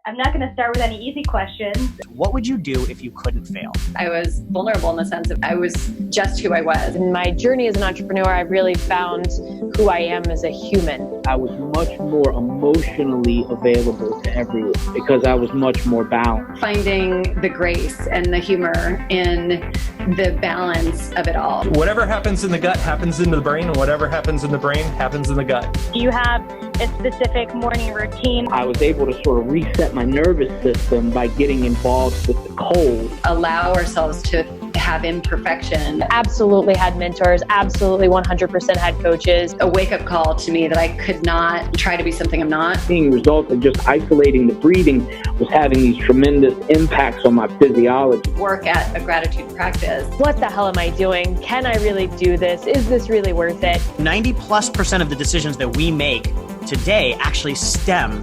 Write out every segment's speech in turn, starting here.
I'm not going to start with any easy questions. What would you do if you couldn't fail? I was vulnerable in the sense that I was just who I was. In my journey as an entrepreneur, I really found who I am as a human. I was much more emotionally available to everyone because I was much more balanced. Finding the grace and the humor in the balance of it all. Whatever happens in the gut happens in the brain, and whatever happens in the brain happens in the gut. Do you have a specific morning routine? I was able to sort of reset my nervous system by getting involved with the cold. Allow ourselves to have imperfection. Absolutely had mentors, absolutely 100% had coaches. A wake-up call to me that I could not try to be something I'm not. Seeing results of just isolating the breathing was having these tremendous impacts on my physiology. Work at a gratitude practice. What the hell am I doing? Can I really do this? Is this really worth it? 90+% of the decisions that we make today actually stem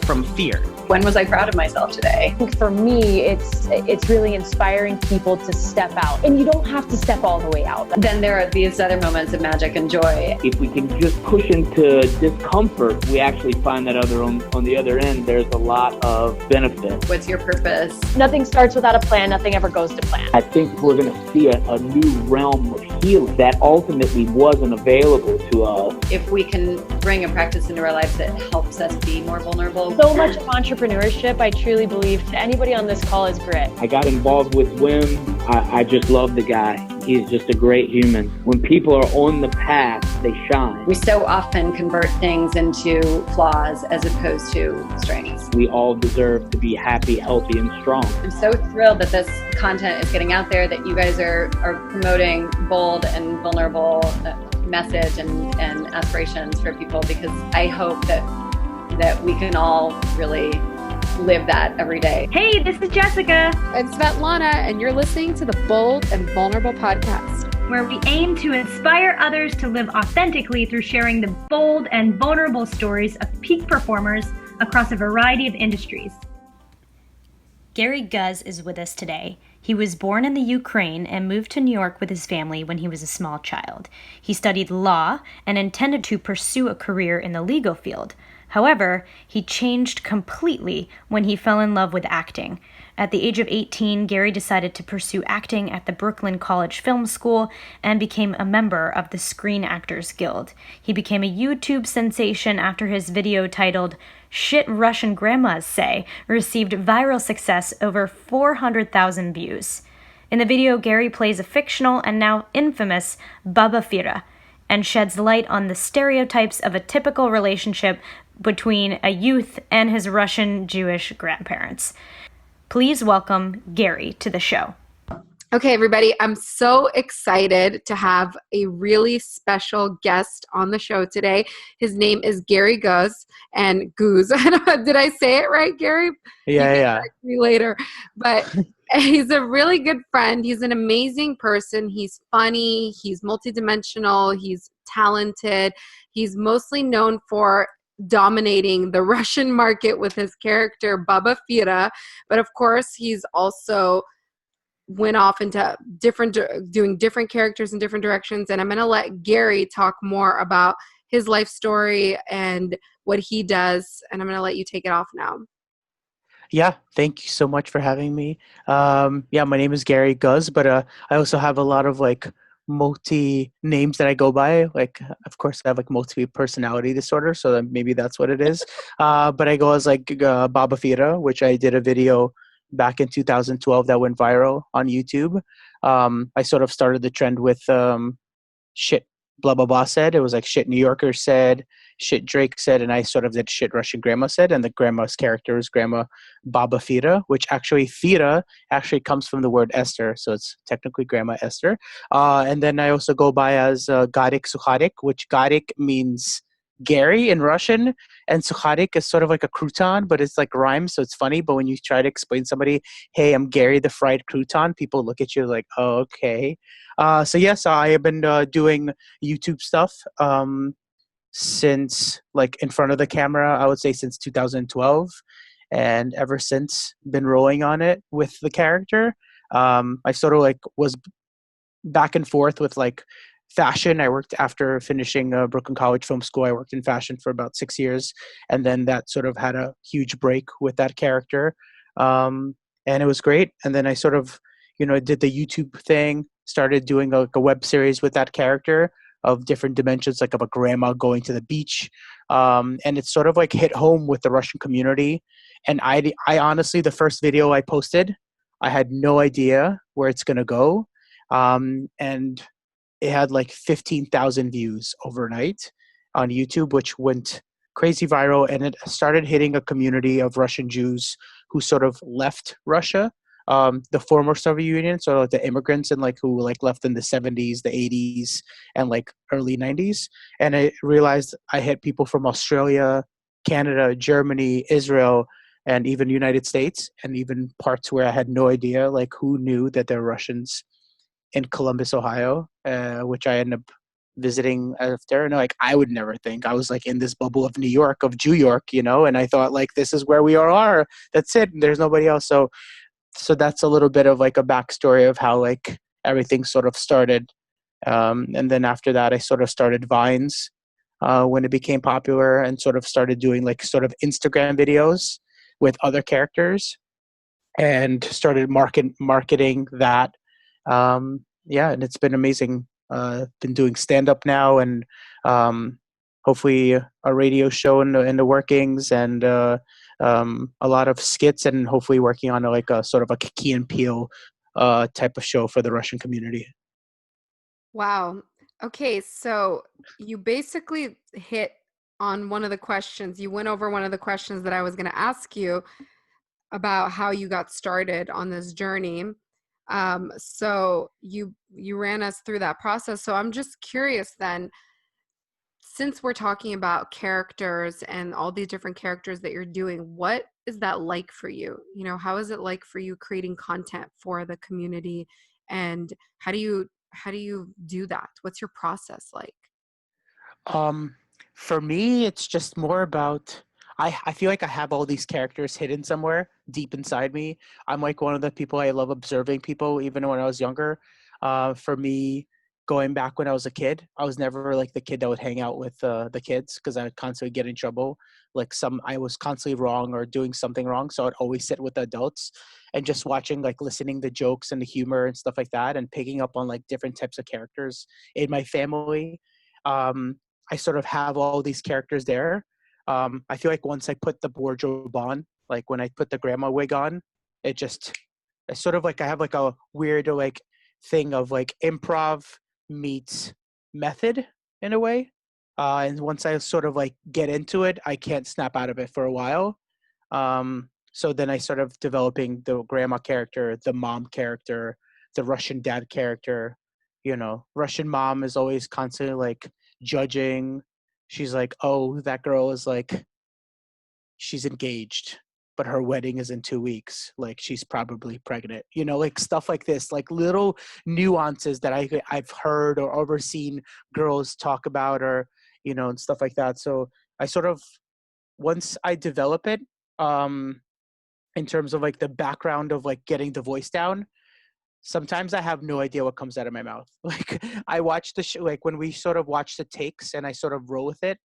from fear. When was I proud of myself today? I think for me, it's really inspiring people to step out. And you don't have to step all the way out. Then there are these other moments of magic and joy. If we can just push into discomfort, we actually find that on the other end, there's a lot of benefit. What's your purpose? Nothing starts without a plan. Nothing ever goes to plan. I think we're going to see a new realm of healing that ultimately wasn't available to us. If we can bring a practice into our lives that helps us be more vulnerable. So much of entrepreneurship, I truly believe, to anybody on this call is grit. I got involved with Wim. I just love the guy. He's just a great human. When people are on the path, they shine. We so often convert things into flaws as opposed to strengths. We all deserve to be happy, healthy, and strong. I'm so thrilled that this content is getting out there, that you guys are promoting bold and vulnerable message and aspirations for people, because I hope that we can all really live that every day. Hey, this is Jessica. And Svetlana, and you're listening to the Bold and Vulnerable podcast, Where we aim to inspire others to live authentically through sharing the bold and vulnerable stories of peak performers across a variety of industries. Gary Guz is with us today. He was born in the Ukraine and moved to New York with his family when he was a small child. He studied law and intended to pursue a career in the legal field. However, he changed completely when he fell in love with acting. At the age of 18, Gary decided to pursue acting at the Brooklyn College Film School and became a member of the Screen Actors Guild. He became a YouTube sensation after his video titled "Shit Russian Grandmas Say" received viral success, over 400,000 views. In the video, Gary plays a fictional and now infamous Baba Fira and sheds light on the stereotypes of a typical relationship between a youth and his Russian Jewish grandparents. Please welcome Gary to the show. Okay, everybody, I'm so excited to have a really special guest on the show today. His name is Gary Guz, and Guz. Did I say it right, Gary? Yeah. Correct me later, but he's a really good friend. He's an amazing person. He's funny. He's multidimensional. He's talented. He's mostly known for dominating the Russian market with his character Baba Fira, but of course he's also went off into doing different characters in different directions, and I'm going to let Gary talk more about his life story and what he does, and I'm going to let you take it off now. Yeah, thank you so much for having me. My name is Gary Guz, but I also have a lot of multi names that I go by. Of course, I have multi personality disorder, so maybe that's what it is. But I go as Baba Fira, which I did a video back in 2012 that went viral on YouTube. I sort of started the trend with shit blah blah blah said. It was shit New Yorker said, shit Drake said, and I sort of did shit Russian grandma said, and the grandma's character is Grandma Baba Fira, which Fira comes from the word Esther, so it's technically Grandma Esther. And then I also go by as Garik Sukharik, which Garik means Gary in Russian, and Sukharik is sort of like a crouton, but it's rhymes, so it's funny. But when you try to explain to somebody, hey, I'm Gary the fried crouton, people look at you like, oh, okay. So I have been doing YouTube stuff since in front of the camera, I would say since 2012, and ever since been rolling on it with the character. I sort of was back and forth with fashion. I worked after finishing Brooklyn College Film School. I worked in fashion for about 6 years, and then that sort of had a huge break with that character, and it was great. And then I sort of, did the YouTube thing, started doing like a web series with that character of different dimensions, like of a grandma going to the beach, and it sort of like hit home with the Russian community. And I honestly, the first video I posted, I had no idea where it's gonna go, and it had like 15,000 views overnight on YouTube, which went crazy viral, and it started hitting a community of Russian Jews who sort of left Russia, the former Soviet Union, so like the immigrants and like who like left in the 70s, the 80s, and like early 90s. And I realized I hit people from Australia, Canada, Germany, Israel, and even United States, and even parts where I had no idea, like who knew that there were Russians in Columbus, Ohio, which I ended up visiting after. And like, I would never think. I was like in this bubble of New York, of Jew York, and I thought like, this is where we all are. That's it. There's nobody else. So that's a little bit of like a backstory of how like everything sort of started. And then after that, I sort of started Vines when it became popular, and sort of started doing like sort of Instagram videos with other characters, and started marketing that. And it's been amazing. Been doing stand up now, and hopefully a radio show in the workings, and a lot of skits, and hopefully working on like a sort of a Key and Peele type of show for the Russian community. Wow. Okay, so you basically hit on one of the questions. You went over one of the questions that I was going to ask you about how you got started on this journey. So you ran us through that process. So I'm just curious then, since we're talking about characters and all these different characters that you're doing, what is that like for you? How is it like for you creating content for the community, and how do you do that? What's your process like? For me, it's just more about, I feel like I have all these characters hidden somewhere deep inside me. I'm like one of the people, I love observing people, even when I was younger. For me, going back when I was a kid, I was never like the kid that would hang out with the kids, because I would constantly get in trouble. I was constantly wrong or doing something wrong. So I'd always sit with the adults and just watching, like listening to jokes and the humor and stuff like that, and picking up on like different types of characters in my family. I sort of have all these characters there. I feel like once I put the wardrobe on, like when I put the grandma wig on, it's sort of like I have like a weird like thing of like improv meets method in a way. And once I sort of like get into it, I can't snap out of it for a while. So then I sort of developing the grandma character, the mom character, the Russian dad character. Russian mom is always constantly like judging. She's like, oh, that girl is like, she's engaged, but her wedding is in 2 weeks. Like, she's probably pregnant, like stuff like this, like little nuances that I've heard or overseen girls talk about, or, and stuff like that. So I sort of, once I develop it, in terms of like the background of like getting the voice down, sometimes I have no idea what comes out of my mouth. Like, I watch the show, like when we sort of watch the takes and I sort of roll with it.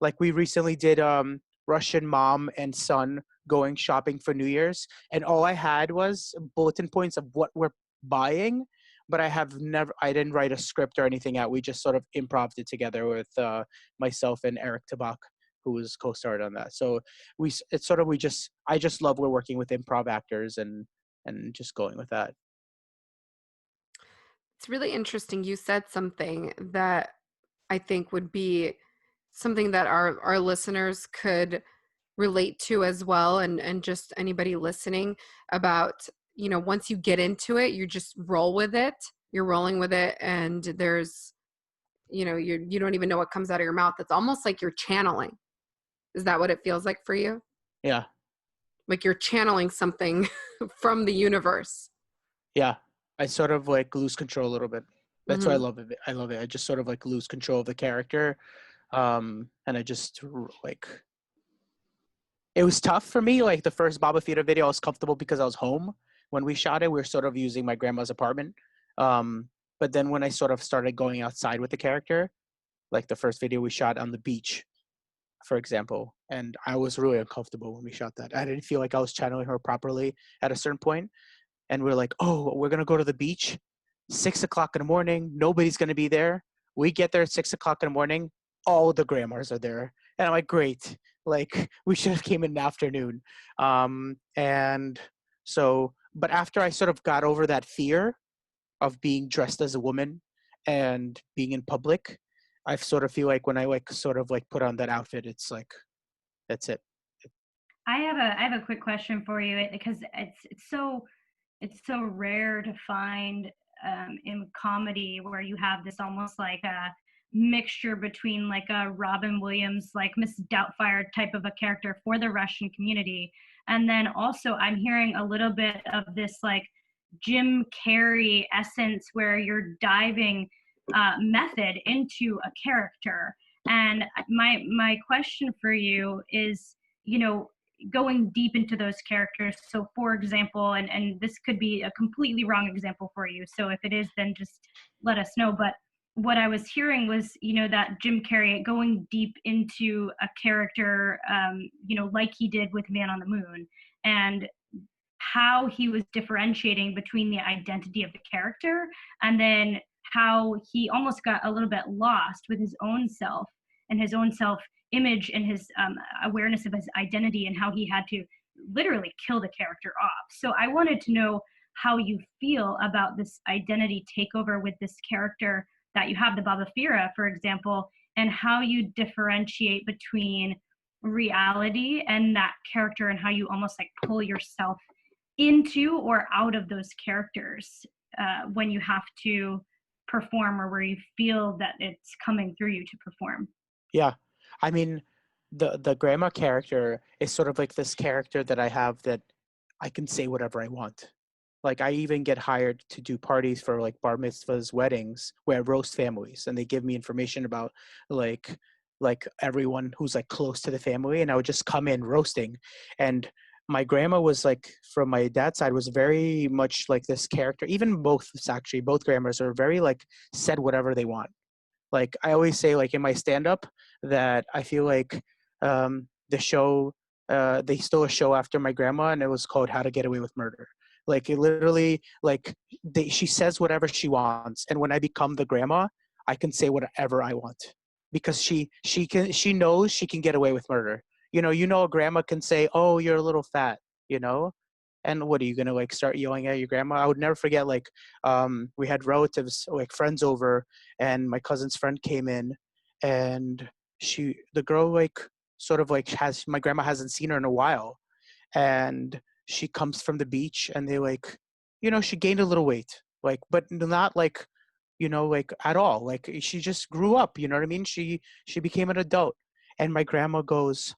Like, we recently did Russian mom and son going shopping for New Year's, and all I had was bulletin points of what we're buying, but I didn't write a script or anything out. We just sort of improv'd it together with myself and Eric Tabak, who was co-starred on that. So I just love we're working with improv actors and just going with that. It's really interesting. You said something that I think would be something that our listeners could relate to as well, and just anybody listening, about, once you get into it, you just roll with it. You're rolling with it, and there's, you don't even know what comes out of your mouth. It's almost like you're channeling. Is that what it feels like for you? Yeah. Like you're channeling something from the universe. Yeah. I sort of like lose control a little bit. That's why I Mhm. love it. I love it. I just sort of like lose control of the character. And I just like, it was tough for me. Like the first Baba Fira video, I was comfortable because I was home when we shot it. We were sort of using my grandma's apartment. But then when I sort of started going outside with the character, like the first video we shot on the beach, for example, and I was really uncomfortable when we shot that. I didn't feel like I was channeling her properly at a certain point. And we're like, oh, we're going to go to the beach, 6 o'clock in the morning. Nobody's going to be there. We get there at 6 o'clock in the morning. All the grandmas are there. And I'm like, great. Like, we should have came in the afternoon. And so, but after I sort of got over that fear of being dressed as a woman and being in public, I sort of feel like when I like sort of like put on that outfit, it's like, that's it. I have a quick question for you, because it's so rare to find in comedy where you have this almost like a mixture between like a Robin Williams, like Miss Doubtfire type of a character for the Russian community, and then also I'm hearing a little bit of this like Jim Carrey essence where you're diving method into a character. And my question for you is, going deep into those characters. So for example, and this could be a completely wrong example for you, so if it is, then just let us know. But what I was hearing was, that Jim Carrey going deep into a character, like he did with Man on the Moon, and how he was differentiating between the identity of the character and then how he almost got a little bit lost with his own self and his own self image and his awareness of his identity, and how he had to literally kill the character off. So I wanted to know how you feel about this identity takeover with this character that you have, the Baba Fira, for example, and how you differentiate between reality and that character, and how you almost like pull yourself into or out of those characters when you have to perform, or where you feel that it's coming through you to perform. Yeah. I mean, the grandma character is sort of like this character that I have that I can say whatever I want. Like, I even get hired to do parties for like bar mitzvahs, weddings, where I roast families, and they give me information about like everyone who's like close to the family, and I would just come in roasting. And my grandma was like, from my dad's side, was very much like this character. Even both grandmas are very like said whatever they want. Like, I always say, like in my stand-up, that I feel like the show, they stole a show after my grandma, and it was called How to Get Away with Murder. Like, it literally, like, she says whatever she wants, and when I become the grandma, I can say whatever I want, because she knows she can get away with murder. A grandma can say, "Oh, you're a little fat," and what are you gonna like start yelling at your grandma? I would never forget, like, we had relatives, like friends over, and my cousin's friend came in, and the girl like sort of like my grandma hasn't seen her in a while, and she comes from the beach, and they like, she gained a little weight, like, but not like, like at all. Like, she just grew up, you know what I mean? She became an adult, and my grandma goes,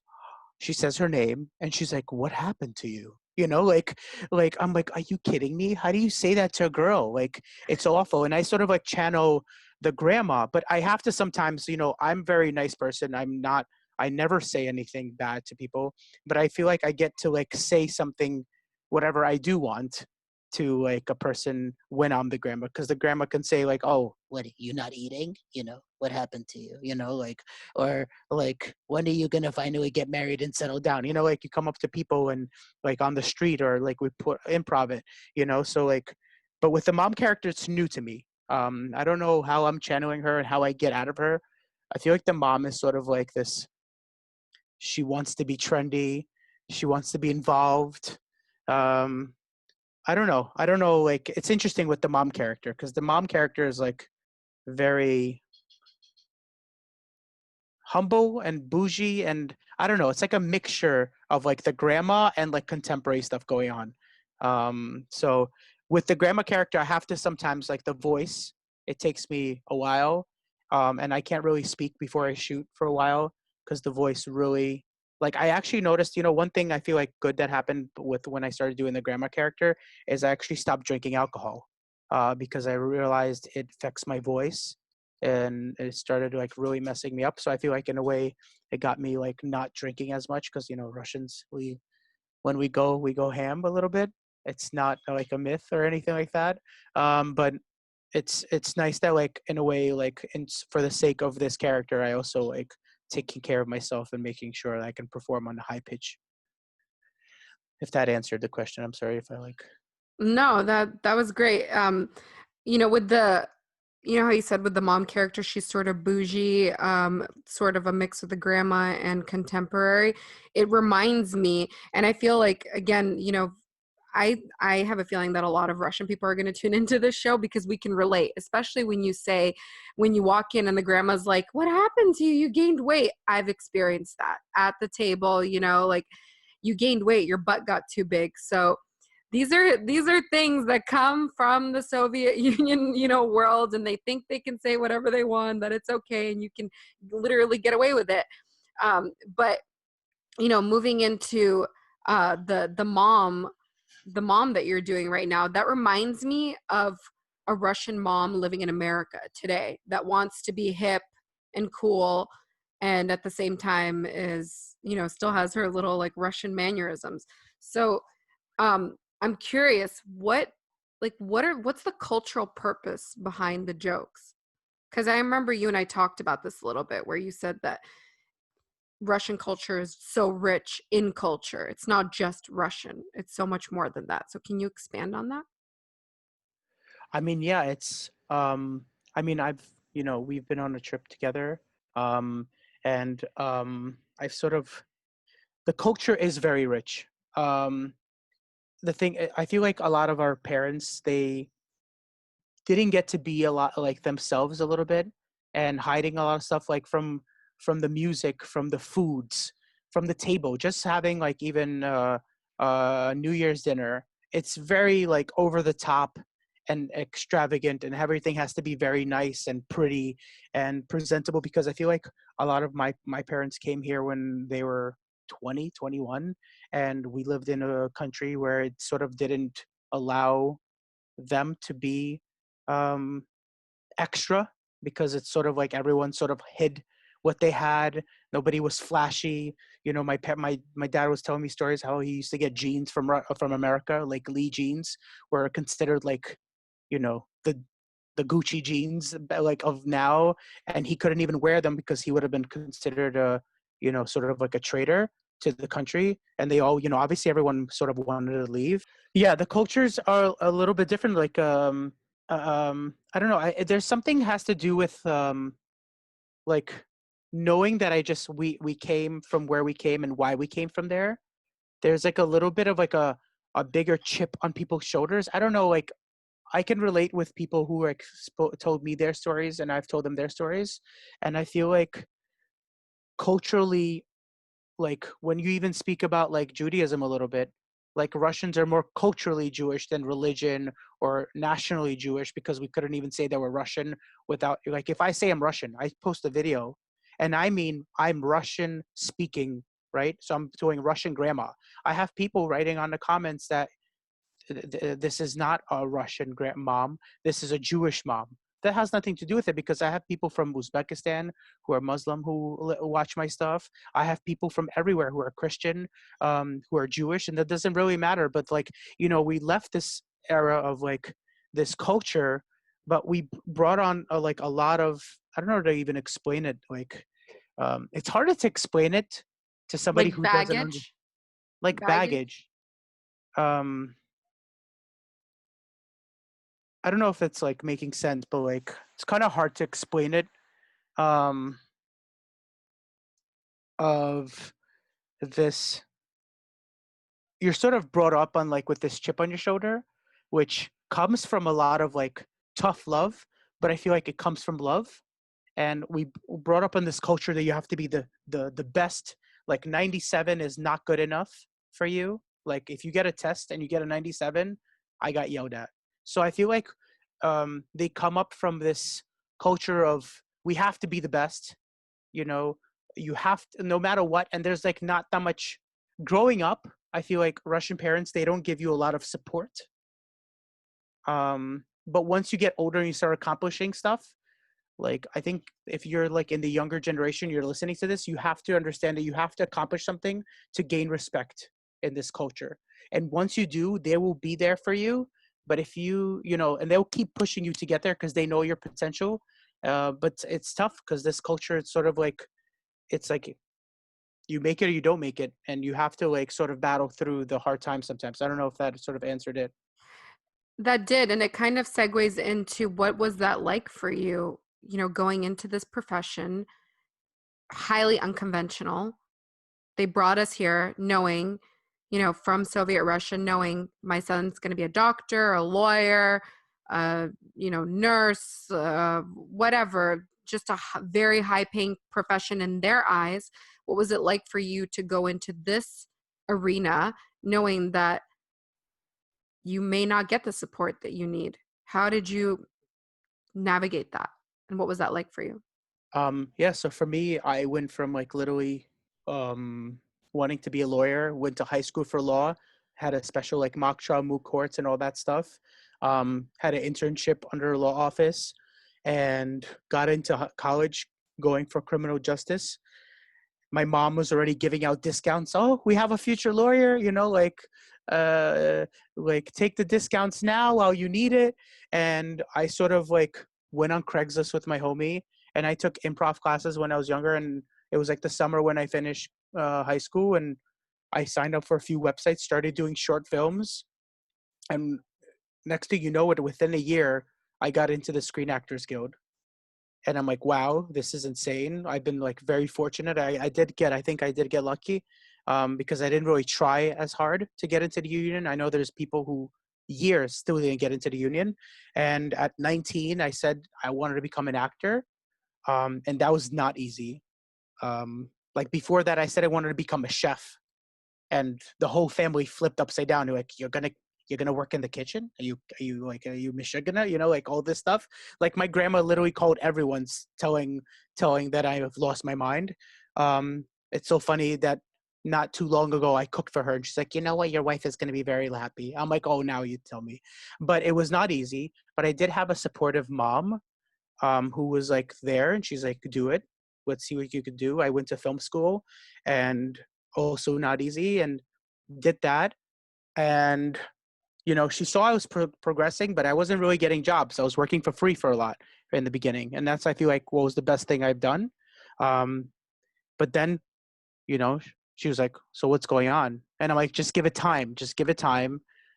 she says her name, and she's like, "What happened to you?" Like I'm like, "Are you kidding me? How do you say that to a girl?" Like, it's awful. And I sort of like channel the grandma, but I have to sometimes, I'm a very nice person. I never say anything bad to people, but I feel like I get to like say something, whatever I do want, to like a person when I'm the grandma, because the grandma can say like, "Oh, what, you not eating? What happened to you? Like, or like, when are you gonna finally get married and settle down?" Like, you come up to people and like on the street, or like we put improv it, so like, but with the mom character, it's new to me. I don't know how I'm channeling her and how I get out of her. I feel like the mom is sort of like this, she wants to be trendy, she wants to be involved. I don't know. Like, it's interesting with the mom character, because the mom character is like very humble and bougie, and I don't know. It's like a mixture of like the grandma and like contemporary stuff going on. So with the grandma character, I have to sometimes, like, the voice, it takes me a while, and I can't really speak before I shoot for a while, because the voice really, like, I actually noticed, one thing I feel like good that happened with when I started doing the grandma character is I actually stopped drinking alcohol, because I realized it affects my voice, and it started like really messing me up. So I feel like in a way it got me like not drinking as much, because Russians, when we go ham a little bit. It's not like a myth or anything like that. But it's nice that like in a way like for the sake of this character, I also like taking care of myself and making sure that I can perform on a high pitch. If that answered the question, I'm sorry if I like. No, that was great. With the, how you said with the mom character, she's sort of bougie, sort of a mix of the grandma and contemporary. It reminds me, and I feel like, again, I have a feeling that a lot of Russian people are going to tune into this show because we can relate, especially when you walk in and the grandma's like, "What happened to you? You gained weight." I've experienced that at the table, like you gained weight, your butt got too big. So these are things that come from the Soviet Union, world, and they think they can say whatever they want, that it's okay, and you can literally get away with it. But moving into the mom that you're doing right now, that reminds me of a Russian mom living in America today that wants to be hip and cool, and at the same time is, still has her little like Russian mannerisms. So I'm curious, what's the cultural purpose behind the jokes? Because I remember you and I talked about this a little bit, where you said that Russian culture is so rich in culture. It's not just Russian. It's so much more than that. So can you expand on that? I mean, yeah, it's we've been on a trip together. I've sort of, the culture is very rich. The thing, I feel like a lot of our parents, they didn't get to be a lot like themselves a little bit, and hiding a lot of stuff like from the music, from the foods, from the table, just having like even New Year's dinner. It's very like over the top and extravagant, and everything has to be very nice and pretty and presentable, because I feel like a lot of my parents came here when they were 20, 21, and we lived in a country where it sort of didn't allow them to be extra, because it's sort of like everyone sort of hid what they had. Nobody was flashy. My dad was telling me stories how he used to get jeans from America, like Lee jeans were considered like, the Gucci jeans like of now, and he couldn't even wear them because he would have been considered a, sort of like a traitor to the country. And they all, obviously everyone sort of wanted to leave. Yeah, the cultures are a little bit different. Like I don't know. There's something has to do with like knowing that we came from where we came and why we came from there. There's like a little bit of like a bigger chip on people's shoulders. I don't know. Like I can relate with people who like told me their stories, and I've told them their stories, and I feel like culturally, like when you even speak about like Judaism a little bit, like Russians are more culturally Jewish than religion or nationally Jewish, because we couldn't even say that we're Russian without, like, if I say I'm Russian, I post a video and I mean I'm Russian speaking, right? So I'm doing Russian grammar. I have people writing on the comments that this is not a Russian mom, this is a Jewish mom. That has nothing to do with it, because I have people from Uzbekistan who are Muslim who watch my stuff. I have people from everywhere who are Christian, who are Jewish, and that doesn't really matter. But like, we left this era of like this culture, but we brought on like a lot of, I don't know how to even explain it. Like, it's harder to explain it to somebody Like who baggage? doesn't understand. Like baggage. I don't know if it's like making sense, but like it's kind of hard to explain it. Of this, you're sort of brought up on like with this chip on your shoulder, which comes from a lot of like tough love, but I feel like it comes from love. And we brought up on this culture that you have to be the best. Like 97 is not good enough for you. Like if you get a test and you get a 97, I got yelled at. So I feel like they come up from this culture of we have to be the best, you have to, no matter what. And there's like not that much growing up. I feel like Russian parents, they don't give you a lot of support. But once you get older and you start accomplishing stuff, like I think if you're like in the younger generation, you're listening to this, you have to understand that you have to accomplish something to gain respect in this culture. And once you do, they will be there for you. But if and they'll keep pushing you to get there because they know your potential. But it's tough because this culture, it's sort of like, it's like you make it or you don't make it, and you have to like sort of battle through the hard times sometimes. I don't know if that sort of answered it. That did, and it kind of segues into what was that like for you, going into this profession, highly unconventional. They brought us here knowing, from Soviet Russia, knowing my son's going to be a doctor, a lawyer, nurse, whatever, just a very high paying profession in their eyes. What was it like for you to go into this arena knowing that you may not get the support that you need? How did you navigate that? And what was that like for you? So for me, I went from like literally wanting to be a lawyer, went to high school for law, had a special like mock trial, moot courts and all that stuff. Had an internship under a law office and got into college going for criminal justice. My mom was already giving out discounts. Oh, we have a future lawyer, like take the discounts now while you need it. And I sort of like went on Craigslist with my homie, and I took improv classes when I was younger. And it was like the summer when I finished high school, and I signed up for a few websites, started doing short films. And next thing you know it, within a year, I got into the Screen Actors Guild. And I'm like, wow, this is insane. I've been like very fortunate. I think I did get lucky because I didn't really try as hard to get into the union. I know there's people who years still didn't get into the union. And at 19, I said I wanted to become an actor. And that was not easy. Like before that, I said I wanted to become a chef. And the whole family flipped upside down. They're like, you're gonna work in the kitchen? Are you Michigana? Like all this stuff. Like my grandma literally called everyone telling that I have lost my mind. It's so funny that not too long ago I cooked for her and she's like, you know what, your wife is gonna be very happy. I'm like, oh, now you tell me. But it was not easy. But I did have a supportive mom who was like there, and she's like, do it. Let's see what you could do. I went to film school, and also not easy, and did that. And she saw I was progressing, but I wasn't really getting jobs. I was working for free for a lot in the beginning. And that's, I feel like, what was the best thing I've done. But then, she was like, so what's going on? And I'm like, just give it time.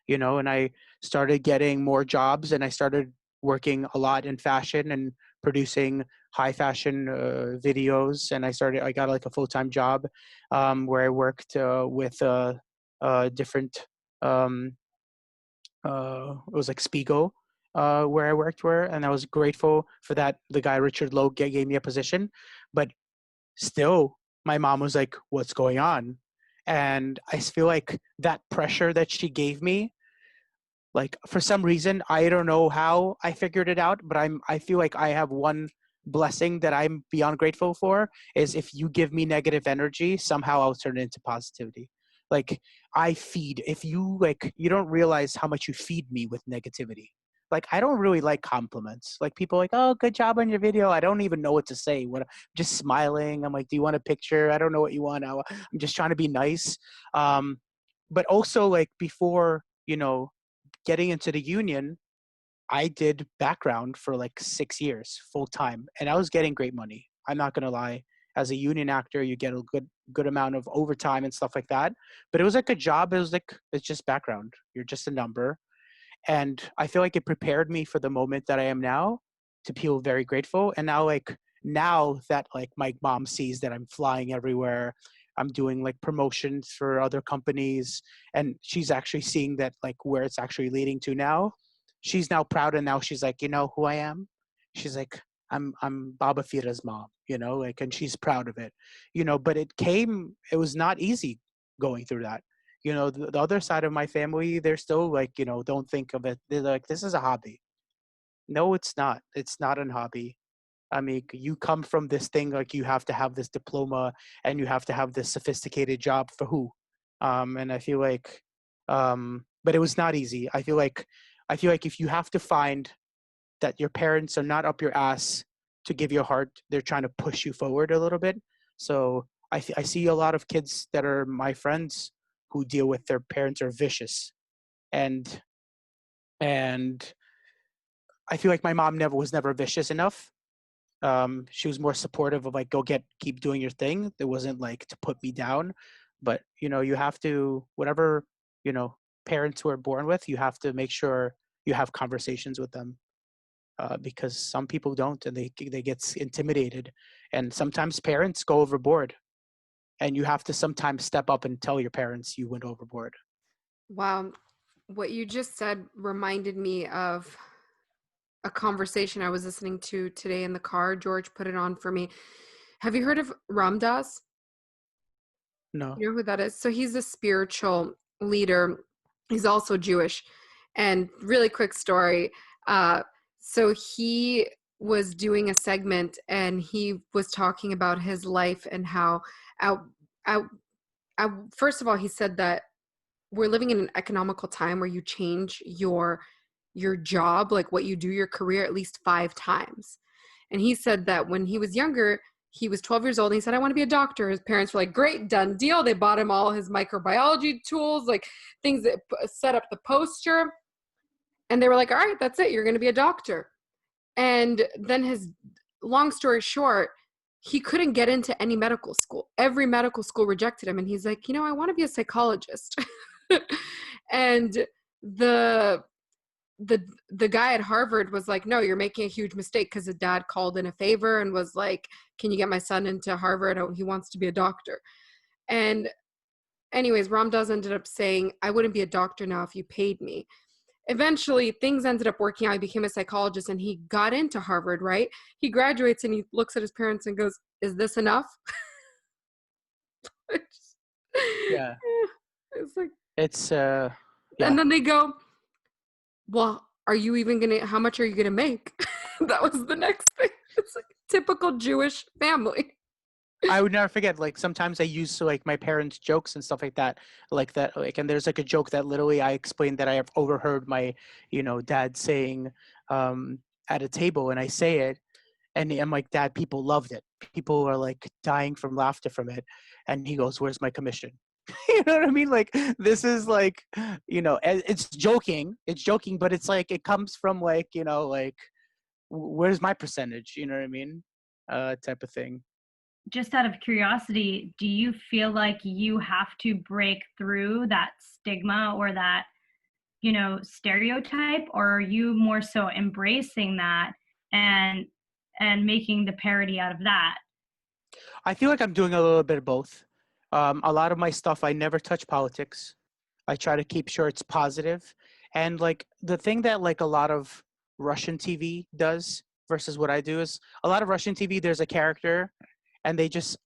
And I started getting more jobs, and I started working a lot in fashion and producing high fashion videos. And I got like a full-time job where I worked with different it was like Spiegel, where I worked and I was grateful for that. The guy, Richard Lowe, gave me a position, but still my mom was like, what's going on? And I feel like that pressure that she gave me, like for some reason, I don't know how I figured it out, but I feel like I have one blessing that I'm beyond grateful for, is if you give me negative energy, somehow I'll turn it into positivity. Like if you you don't realize how much you feed me with negativity. Like I don't really like compliments. Like people are like, oh, good job on your video. I don't even know what to say. I'm just smiling. I'm like, do you want a picture? I don't know what you want. I'm just trying to be nice. But also like before, getting into the union, I did background for like 6 years full time, and I was getting great money. I'm not going to lie. As a union actor, you get a good amount of overtime and stuff like that. But it was like a job. It's just background. You're just a number. And I feel like it prepared me for the moment that I am now to feel very grateful. And now that like my mom sees that I'm flying everywhere, I'm doing like promotions for other companies, and she's actually seeing that like where it's actually leading to now. She's now proud, and now she's like, you know who I am? She's like, I'm Baba Fira's mom, and she's proud of it, but it was not easy going through that. The other side of my family, they're still like, don't think of it. They're like, this is a hobby. No, it's not. It's not a hobby. I mean, you come from this thing, like you have to have this diploma and you have to have this sophisticated job for who? And I feel like, but it was not easy. I feel like if you have to find that your parents are not up your ass to give you a heart, they're trying to push you forward a little bit. So I see a lot of kids that are my friends who deal with their parents are vicious. And And I feel like my mom was never vicious enough. She was more supportive of like, keep doing your thing. It wasn't like to put me down, but you have to, whatever, parents who are born with, you have to make sure you have conversations with them, because some people don't, and they get intimidated, and sometimes parents go overboard, and you have to sometimes step up and tell your parents you went overboard. Wow. What you just said reminded me of a conversation I was listening to today in the car. George put it on for me. Have you heard of Ramdas? No. You know who that is? So he's a spiritual leader. He's also Jewish. And really quick story. So he was doing a segment and he was talking about his life and how, first of all, he said that we're living in an economical time where you change your job, like what you do, your career, at least 5 times. And he said that when he was younger, he was 12 years old and he said, I want to be a doctor. His parents were like, great, done deal. They bought him all his microbiology tools, like things that set up the poster. And they were like, all right, that's it. You're going to be a doctor. And then long story short, he couldn't get into any medical school. Every medical school rejected him. And he's like, I want to be a psychologist. And the guy at Harvard was like, no, you're making a huge mistake, because the dad called in a favor and was like, can you get my son into Harvard? Oh, he wants to be a doctor. And anyways, Ramdas ended up saying, I wouldn't be a doctor now if you paid me. Eventually, things ended up working out. He became a psychologist and he got into Harvard, right? He graduates and he looks at his parents and goes, is this enough? Yeah. It's like, yeah. And then they go, well, how much are you going to make? That was the next thing. It's like typical Jewish family. I would never forget, like, sometimes I use like my parents' jokes and stuff like that, and there's like a joke that literally I explained that I have overheard my, dad saying at a table, and I say it, and I'm like, Dad, people loved it. People are like dying from laughter from it. And he goes, where's my commission? You know what I mean? Like, this is like, it's joking, but it's like, it comes from like, like, where's my percentage? You know what I mean? Type of thing. Just out of curiosity, do you feel like you have to break through that stigma or that, stereotype, or are you more so embracing that and making the parody out of that? I feel like I'm doing a little bit of both. A lot of my stuff, I never touch politics. I try to keep sure it's positive. And like the thing that like a lot of Russian TV does versus what I do is, a lot of Russian TV, there's a character and they just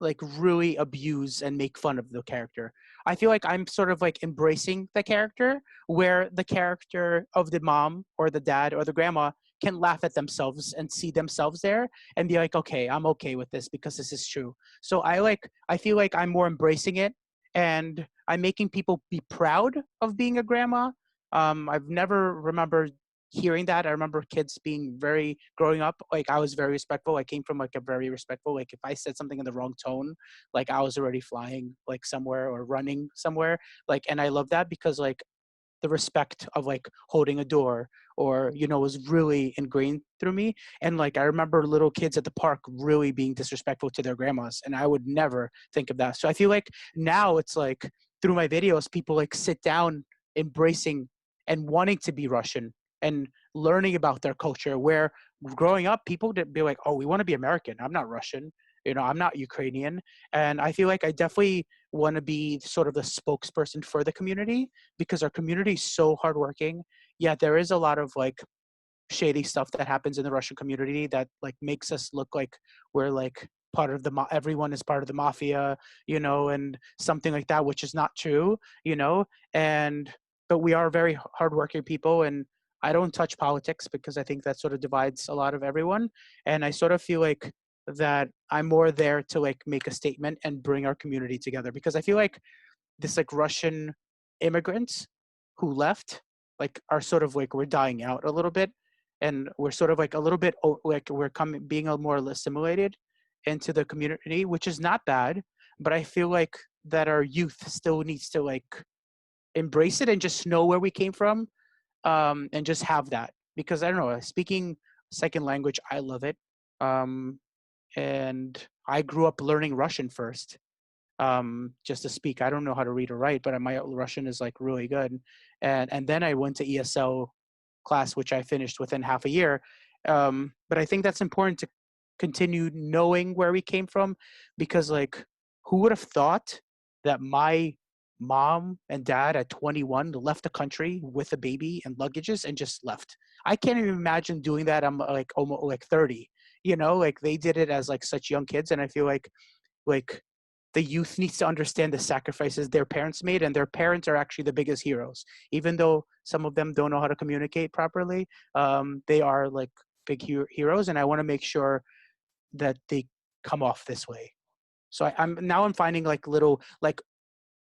like really abuse and make fun of the character. I feel like I'm sort of like embracing the character, where the character of the mom or the dad or the grandma can laugh at themselves and see themselves there and be like, okay, I'm okay with this because this is true. So I feel like I'm more embracing it, and I'm making people be proud of being a grandma. I've never remembered hearing that. I remember kids growing up, like I was very respectful. I came from like a very respectful, like if I said something in the wrong tone, like I was already flying like somewhere or running somewhere. Like, and I love that because like the respect of like holding a door or, was really ingrained through me. And like, I remember little kids at the park really being disrespectful to their grandmas, and I would never think of that. So I feel like now it's like through my videos, people like sit down embracing and wanting to be Russian and learning about their culture, where growing up, people would be like, oh, we want to be American. I'm not Russian. I'm not Ukrainian. And I feel like I definitely want to be sort of the spokesperson for the community, because our community is so hardworking. Yeah, there is a lot of like shady stuff that happens in the Russian community that like makes us look like we're like part of everyone is part of the mafia, and something like that, which is not true, but we are very hardworking people, and I don't touch politics because I think that sort of divides a lot of everyone. And I sort of feel like that I'm more there to like make a statement and bring our community together, because I feel like this like Russian immigrants who left like are sort of like, we're dying out a little bit, and we're sort of like a little bit like we're being a more assimilated into the community, which is not bad, but I feel like that our youth still needs to like embrace it and just know where we came from, and just have that, because I don't know, speaking second language, I love it. And I grew up learning Russian first, just to speak. I don't know how to read or write, but my Russian is like really good. And then I went to ESL class, which I finished within half a year. But I think that's important to continue knowing where we came from, because like, who would have thought that my mom and dad at 21 left the country with a baby and luggages and just left? I can't even imagine doing that. I'm like almost like 30, you know, like they did it as like such young kids. And I feel like the youth needs to understand the sacrifices their parents made, and their parents are actually the biggest heroes. Even though some of them don't know how to communicate properly, they are like big heroes, and I want to make sure that they come off this way. So I'm finding like little, like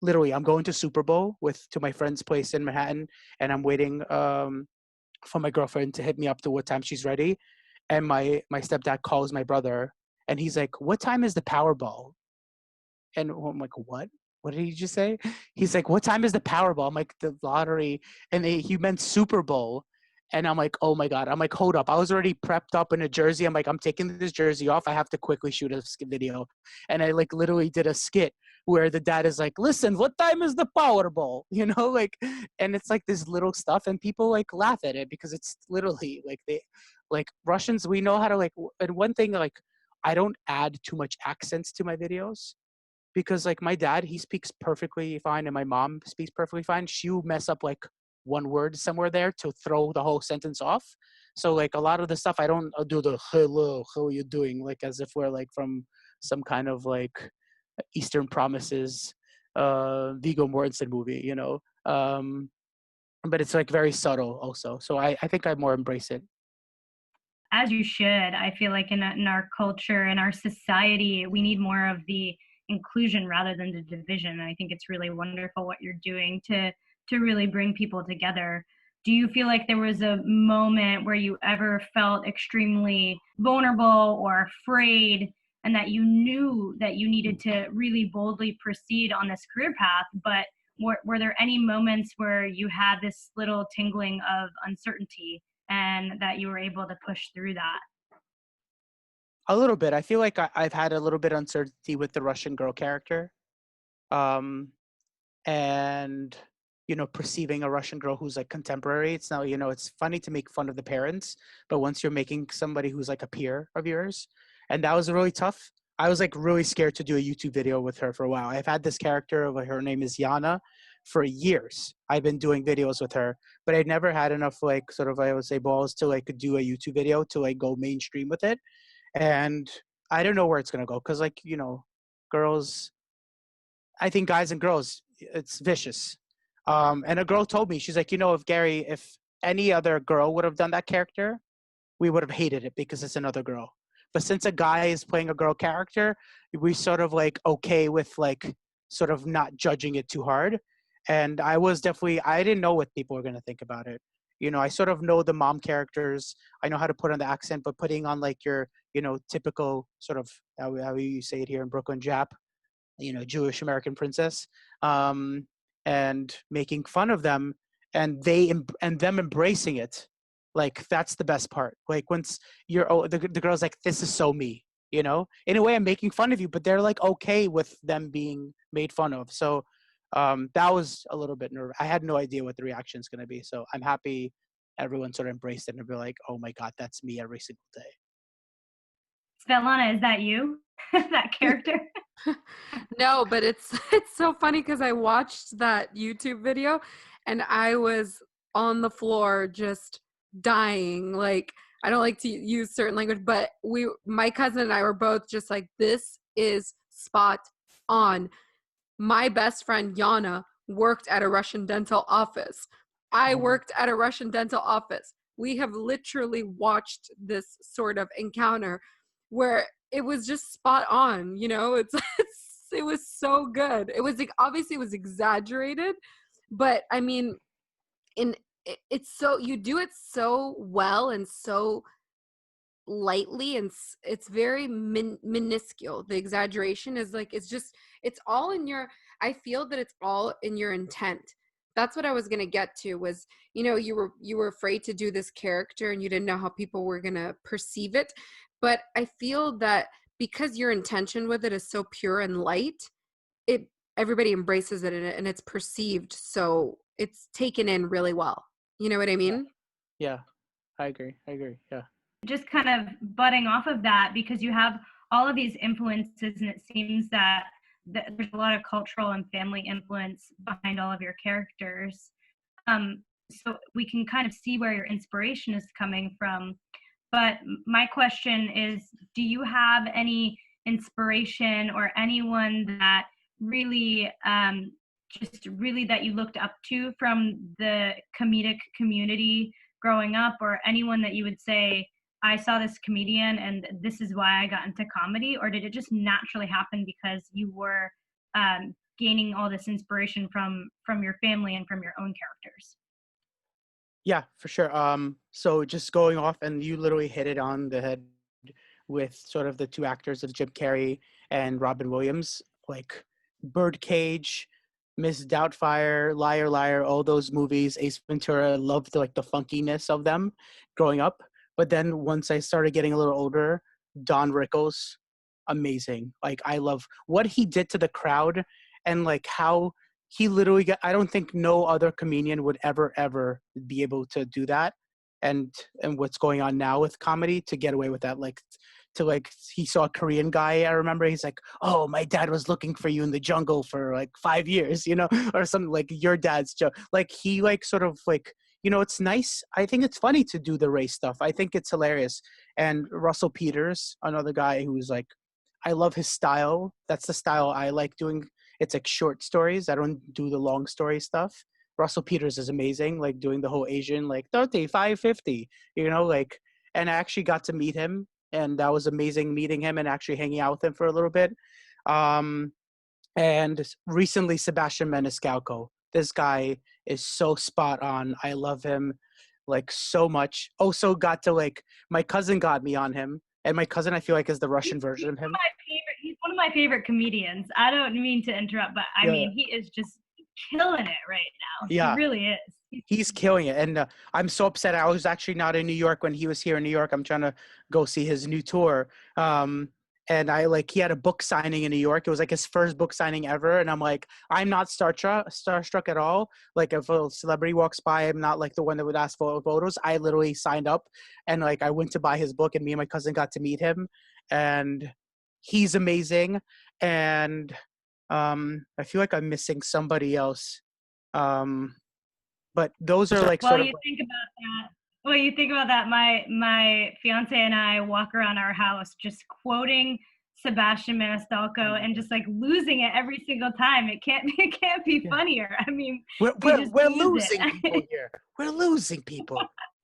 literally I'm going to Super Bowl to my friend's place in Manhattan, and I'm waiting for my girlfriend to hit me up to what time she's ready. And my stepdad calls my brother, and he's like, "What time is the Powerball?" And I'm like, "What? What did he just say?" He's like, "What time is the Powerball?" I'm like, "The lottery." And he meant Super Bowl. And I'm like, "Oh my God." I'm like, "Hold up." I was already prepped up in a jersey. I'm like, "I'm taking this jersey off. I have to quickly shoot a skit video." And I like literally did a skit where the dad is like, "Listen, what time is the Powerball?" You know, like, and it's like this little stuff, and people like laugh at it because it's literally like like Russians, we know how to like, and one thing, like, I don't add too much accents to my videos, because like my dad, he speaks perfectly fine, and my mom speaks perfectly fine. She'll mess up like one word somewhere there to throw the whole sentence off. So like a lot of the stuff, I don't do the "hello, how are you doing," like as if we're like from some kind of like Eastern Promises Viggo Mortensen movie, you know. But it's like very subtle also. So I think I more embrace it. As you should. I feel like in our culture, in our society, we need more of the inclusion rather than the division. And I think it's really wonderful what you're doing to really bring people together. Do you feel like there was a moment where you ever felt extremely vulnerable or afraid, and that you knew that you needed to really boldly proceed on this career path, but were there any moments where you had this little tingling of uncertainty and that you were able to push through that? A little bit. I feel like I've had a little bit of uncertainty with the Russian girl character. And, you know, perceiving a Russian girl who's like contemporary. It's now, you know, it's funny to make fun of the parents, but once you're making somebody who's like a peer of yours, and that was really tough. I was like really scared to do a YouTube video with her for a while. I've had this character of her name is Yana for years. I've been doing videos with her, but I'd never had enough like sort of, I would say, balls to like do a YouTube video to like go mainstream with it. And I don't know where it's gonna go, because like, you know, girls, I think guys and girls, it's vicious. And a girl told me, she's like, "You know, if any other girl would have done that character, we would have hated it because it's another girl. But since a guy is playing a girl character, we sort of like okay with like sort of not judging it too hard." And I didn't know what people were going to think about it. You know, I sort of know the mom characters. I know how to put on the accent, but putting on like your, you know, typical sort of, how you say it here in Brooklyn, Jap, you know, Jewish American princess, and making fun of them, and them embracing it, like that's the best part. Like once the girl's like, "This is so me," you know. In a way, I'm making fun of you, but they're like okay with them being made fun of. So that was a little bit nervous. I had no idea what the reaction is going to be, so I'm happy everyone sort of embraced it and be like, "Oh my God, that's me every single day." Svetlana, is that you? That character? No, but it's so funny because I watched that YouTube video and I was on the floor just dying. Like, I don't like to use certain language, but my cousin and I were both just like, this is spot on. My best friend Yana worked at a Russian dental office. I worked at a Russian dental office. We have literally watched this sort of encounter where it was just spot on, you know. It was so good. It was like, obviously it was exaggerated, but I mean, it's so, you do it so well and so lightly, and it's very minuscule. The exaggeration is like, it's all in your, I feel that it's all in your intent, That's what I was going to get to was, you were afraid to do this character and you didn't know how people were going to perceive it. But I feel that because your intention with it is so pure and light, everybody embraces it and it's perceived. So it's taken in really well. You know what I mean? Yeah, I agree. Yeah. Just kind of butting off of that, because you have all of these influences, and it seems that there's a lot of cultural and family influence behind all of your characters. So we can kind of see where your inspiration is coming from. But my question is, do you have any inspiration or anyone that really, that you looked up to from the comedic community growing up, or anyone that you would say, I saw this comedian and this is why I got into comedy? Or did it just naturally happen because you were gaining all this inspiration from your family and from your own characters? Yeah, for sure. So just going off, and you literally hit it on the head with sort of the two actors of Jim Carrey and Robin Williams, like Birdcage, Miss Doubtfire, Liar Liar, all those movies, Ace Ventura, loved like the funkiness of them growing up. But then once I started getting a little older, Don Rickles, amazing. Like, I love what he did to the crowd, and like how he literally got, I don't think no other comedian would ever be able to do that. And what's going on now with comedy to get away with that, he saw a Korean guy, I remember, he's like, oh, my dad was looking for you in the jungle for like 5 years, or something, like your dad's joke. Like, he like sort of like, it's nice. I think it's funny to do the race stuff. I think it's hilarious. And Russell Peters, another guy who's like, I love his style. That's the style I like doing. It's like short stories. I don't do the long story stuff. Russell Peters is amazing, like doing the whole Asian, like 35, 50, like, and I actually got to meet him, and that was amazing meeting him and actually hanging out with him for a little bit. And recently, Sebastian Maniscalco. This guy is so spot on. I love him like so much. Also got to like, my cousin got me on him, and my cousin I feel like is the Russian version of him. He's one of my favorite comedians. I don't mean to interrupt, but I mean, he is just killing it right now. Yeah. He really is. He's killing it. And I'm so upset. I was actually not in New York when he was here in New York. I'm trying to go see his new tour. And he had a book signing in New York. It was like his first book signing ever. And I'm like, I'm not starstruck at all. Like, if a celebrity walks by, I'm not like the one that would ask for photos. I literally signed up, and like, I went to buy his book, and me and my cousin got to meet him, and he's amazing. And I feel like I'm missing somebody else. But those are like sort of. You think about that. My fiance and I walk around our house just quoting Sebastian Maniscalco and just like losing it every single time. It can't be funnier. I mean, we're losing people here. We're losing people.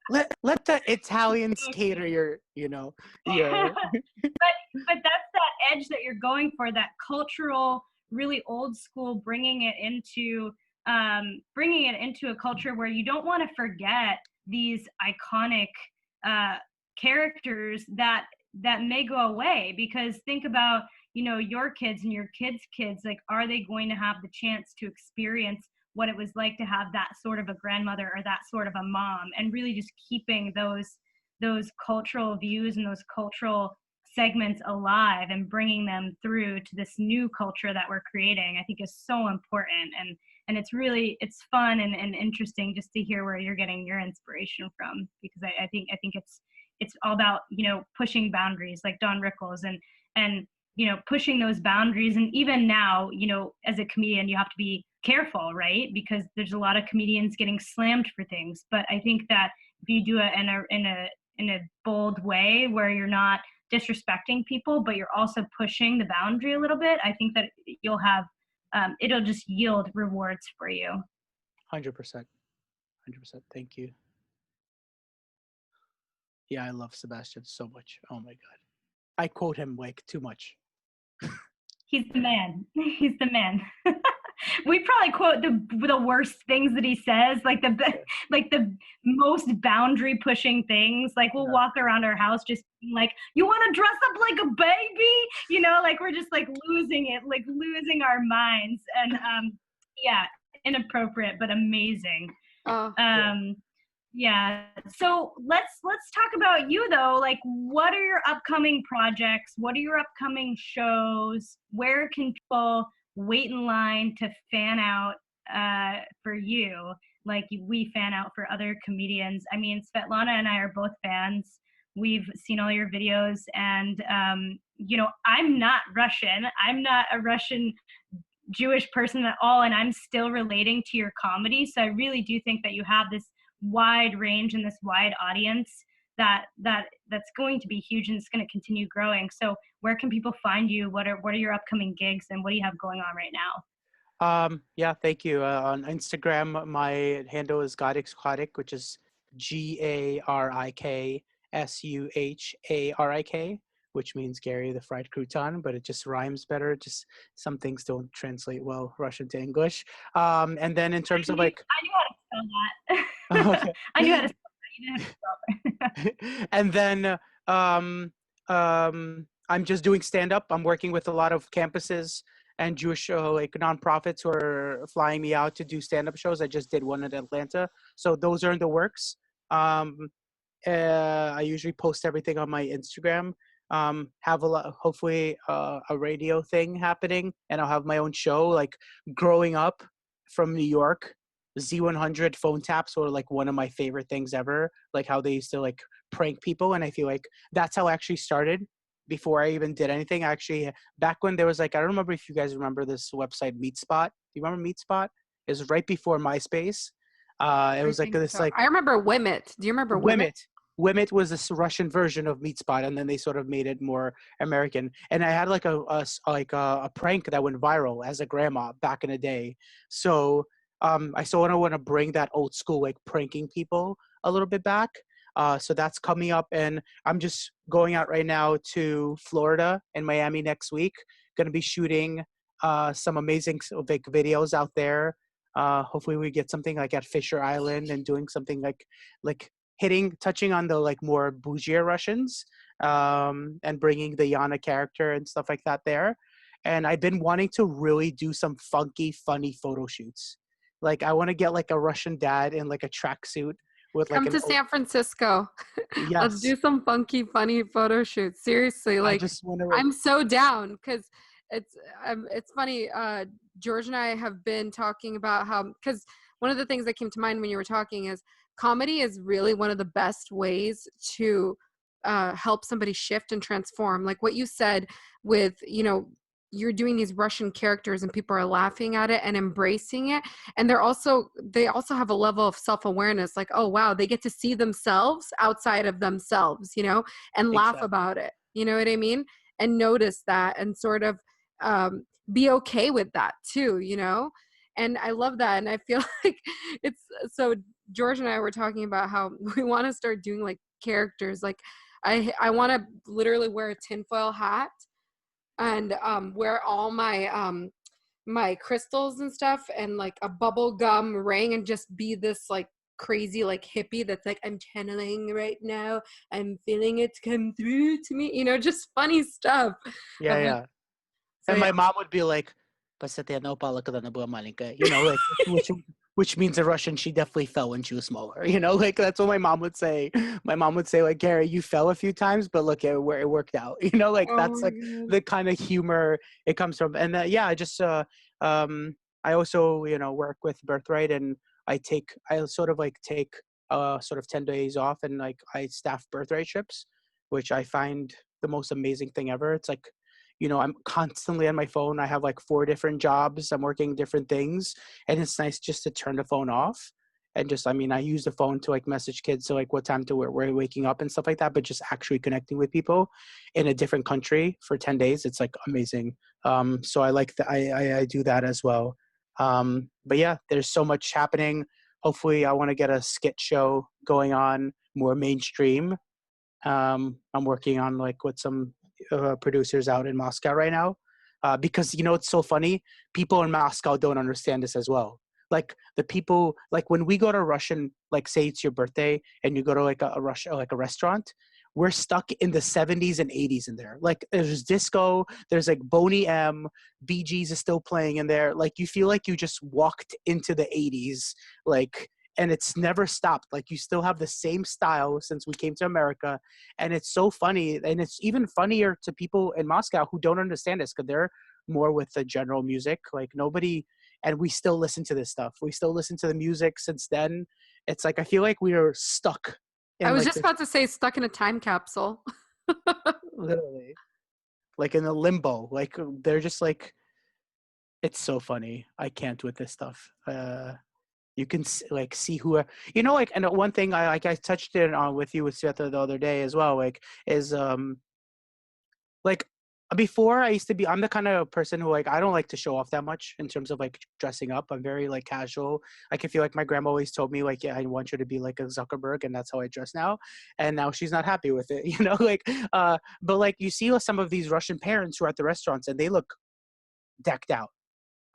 Let the Italians cater your. But that's that edge that you're going for, that cultural, really old school, bringing it into a culture where you don't want to forget these iconic characters that may go away. Because think about, your kids and your kids' kids, like, are they going to have the chance to experience what it was like to have that sort of a grandmother or that sort of a mom? And really just keeping those cultural views and those cultural segments alive and bringing them through to this new culture that we're creating, I think is so important. And it's fun and interesting just to hear where you're getting your inspiration from, because I think it's all about, pushing boundaries, like Don Rickles, and pushing those boundaries. And even now, as a comedian, you have to be careful, right? Because there's a lot of comedians getting slammed for things. But I think that if you do it in a bold way where you're not disrespecting people, but you're also pushing the boundary a little bit, I think that you'll have it'll just yield rewards for you. 100%. Thank you. Yeah, I love Sebastian so much. Oh my God. I quote him like too much. He's the man. We probably quote the worst things that he says, like the most boundary pushing things. Like, we'll walk around our house just being like, you want to dress up like a baby? Like, we're just like losing it, like losing our minds. And inappropriate, but amazing. Oh, Yeah. So let's talk about you though. Like, what are your upcoming projects? What are your upcoming shows? Where can people wait in line to fan out for you? Like we fan out for other comedians. I mean, Svetlana and I are both fans. We've seen all your videos, and I'm not Russian. I'm not a Russian Jewish person at all, and I'm still relating to your comedy. So I really do think that you have this wide range and this wide audience that's going to be huge, and it's going to continue growing. So where can people find you? What are your upcoming gigs, and what do you have going on right now? Yeah, thank you. On Instagram, my handle is Gariksuharik, which is GARIKSUHARIK, which means Gary the Fried Crouton, but it just rhymes better. Just some things don't translate well Russian to English. And then in terms of like, I knew how to spell that. Okay. I knew how to spell that. You didn't have to spell it. And then I'm just doing stand-up. I'm working with a lot of campuses and Jewish like nonprofits who are flying me out to do stand-up shows. I just did one in Atlanta, so those are in the works. I usually post everything on my Instagram. Have a lot, hopefully a radio thing happening, and I'll have my own show. Like growing up from New York, Z100 phone taps were like one of my favorite things ever. Like how they used to like prank people, and I feel like that's how I actually started. Before I even did anything, actually, back when there was like, I don't remember if you guys remember this website, MeetSpot. Do you remember MeetSpot? It was right before MySpace. It was like this, so. like I remember Wimit. Do you remember Wimit? Wimit was this Russian version of MeetSpot, and then they sort of made it more American. And I had like a prank that went viral as a grandma back in the day. So I sort of want to bring that old school like pranking people a little bit back. So that's coming up, and I'm just going out right now to Florida and Miami next week. Going to be shooting some amazing like videos out there. Hopefully we get something like at Fisher Island and doing something like touching on the like more bougier Russians, and bringing the Yana character and stuff like that there. And I've been wanting to really do some funky, funny photo shoots. Like I want to get like a Russian dad in like a tracksuit. Come to San Francisco. Yes. Let's do some funky, funny photo shoots. Seriously, like I'm so down because it's funny. George and I have been talking about how, because one of the things that came to mind when you were talking is comedy is really one of the best ways to help somebody shift and transform. Like what you said with, you're doing these Russian characters and people are laughing at it and embracing it. And they also have a level of self-awareness, like, oh, wow, they get to see themselves outside of themselves, and laugh about it. You know what I mean? And notice that and sort of be okay with that too, And I love that. And I feel like it's so George and I were talking about how we want to start doing like characters. Like I want to literally wear a tinfoil hat and wear all my my crystals and stuff and like a bubble gum ring and just be this like crazy like hippie that's like, I'm channeling right now, I'm feeling it come through to me, just funny stuff. Yeah. And my mom would be like, which means in Russian, she definitely fell when she was smaller. Like that's what my mom would say. My mom would say, like, Gary, you fell a few times, but look, it worked out. That's like the kind of humor it comes from. And I just, I also, work with Birthright, and I sort of take 10 days off, and like I staff Birthright trips, which I find the most amazing thing ever. It's like, I'm constantly on my phone. I have like 4 different jobs. I'm working different things. And it's nice just to turn the phone off. And just, I use the phone to like message kids. So like what time to we're waking up and stuff like that. But just actually connecting with people in a different country for 10 days. It's like amazing. So I like that. I do that as well. But yeah, there's so much happening. Hopefully I want to get a skit show going on more mainstream. I'm working on like with some producers out in Moscow right now, because it's so funny, people in Moscow don't understand this as well. Like the people, like when we go to Russian, like say it's your birthday and you go to like a Russia, like a restaurant, we're stuck in the 70s and 80s in there. Like there's disco, there's like Boney M, Bee Gees is still playing in there. Like you feel like you just walked into the 80s, like, and it's never stopped. Like you still have the same style since we came to America. And it's so funny. And it's even funnier to people in Moscow who don't understand this because they're more with the general music. Like nobody, and we still listen to this stuff. We still listen to the music since then. It's like, I feel like we are stuck. I was like just about to say stuck in a time capsule. literally like in a limbo. Like they're just like, it's so funny. I can't with this stuff. You can like see who are, like, and one thing I touched it on with you with Sveta the other day as well, like is like before I used to be, I'm the kind of person who like I don't like to show off that much in terms of like dressing up. I'm very like casual. Like I feel like my grandma always told me like, yeah, I want you to be like a Zuckerberg, and that's how I dress now. And now she's not happy with it, like but like you see some of these Russian parents who are at the restaurants and they look decked out.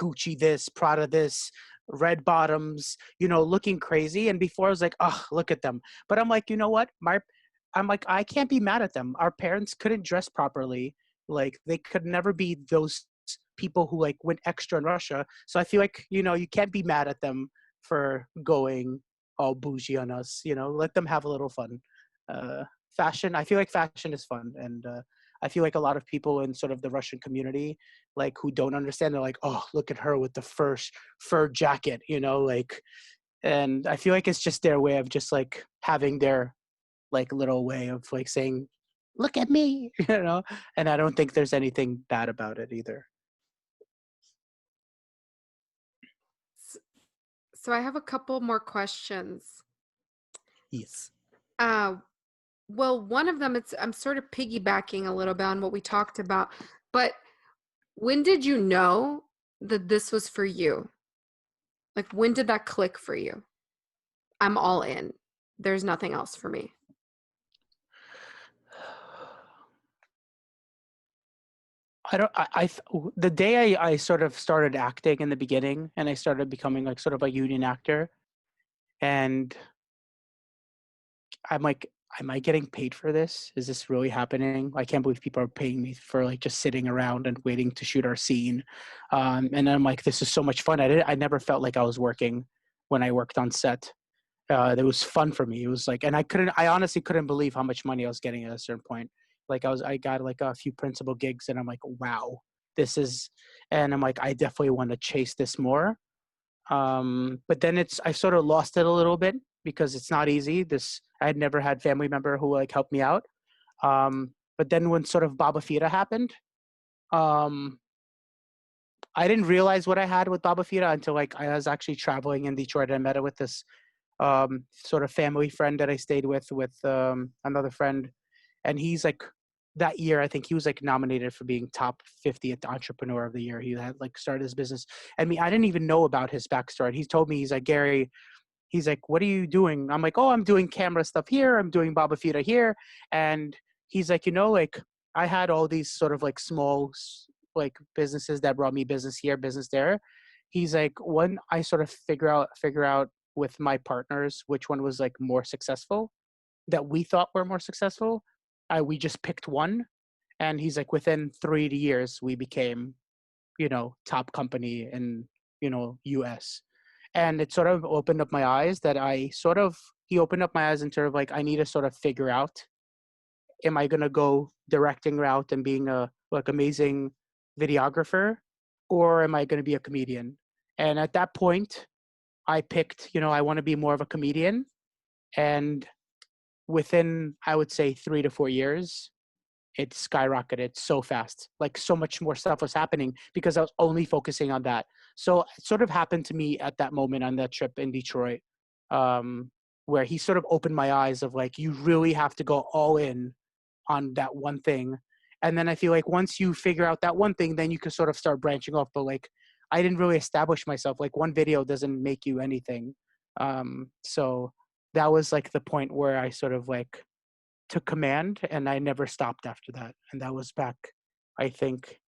Gucci this, Prada this, red bottoms, looking crazy. And before I was like, oh, look at them. But I'm like, you know what? I'm like, I can't be mad at them. Our parents couldn't dress properly. Like they could never be those people who like went extra in Russia. So I feel like, you can't be mad at them for going all bougie on us, let them have a little fun. Fashion, I feel like fashion is fun. And I feel like a lot of people in sort of the Russian community, like who don't understand, they're like, oh, look at her with the fur jacket, like, and I feel like it's just their way of just like having their like little way of like saying, look at me, and I don't think there's anything bad about it either. So I have a couple more questions. Yes. Well, one of them, I'm sort of piggybacking a little bit on what we talked about, but when did you know that this was for you? Like, when did that click for you? I'm all in. There's nothing else for me. The day I sort of started acting in the beginning and I started becoming like sort of a union actor, and I'm like, am I getting paid for this? Is this really happening? I can't believe people are paying me for like just sitting around and waiting to shoot our scene. And I'm like, this is so much fun. I never felt like I was working when I worked on set. It was fun for me. It was like, and I honestly couldn't believe how much money I was getting at a certain point. Like I got like a few principal gigs and I'm like, wow, and I'm like, I definitely want to chase this more. But then I sort of lost it a little bit because it's not easy. I had never had family member who like helped me out. But then when sort of Baba Fira happened, I didn't realize what I had with Baba Fira until like I was actually traveling in Detroit and I met it with this sort of family friend that I stayed with another friend. And he's like, that year, I think he was like nominated for being top 50th entrepreneur of the year. He had like started his business. I mean, I didn't even know about his backstory. He told me, he's like, Gary, he's like, what are you doing? I'm like, oh, I'm doing camera stuff here. I'm doing Baba Fira here. And he's like, like I had all these sort of like small like businesses that brought me business here, business there. He's like, when I sort of figure out with my partners, which one was like more successful that we thought were more successful. We just picked one, and he's like, within 3 years, we became, top company in, US. And it sort of opened up my eyes he opened up my eyes in terms of like, I need to sort of figure out, am I going to go directing route and being a like amazing videographer, or am I going to be a comedian? And at that point, I picked, I want to be more of a comedian. And within, I would say 3 to 4 years, it skyrocketed so fast. Like so much more stuff was happening because I was only focusing on that. So it sort of happened to me at that moment on that trip in Detroit, where he sort of opened my eyes of like, you really have to go all in on that one thing. And then I feel like once you figure out that one thing, then you can sort of start branching off. But like, I didn't really establish myself. Like one video doesn't make you anything. So that was like the point where I sort of like took command, and I never stopped after that. And that was back, I think,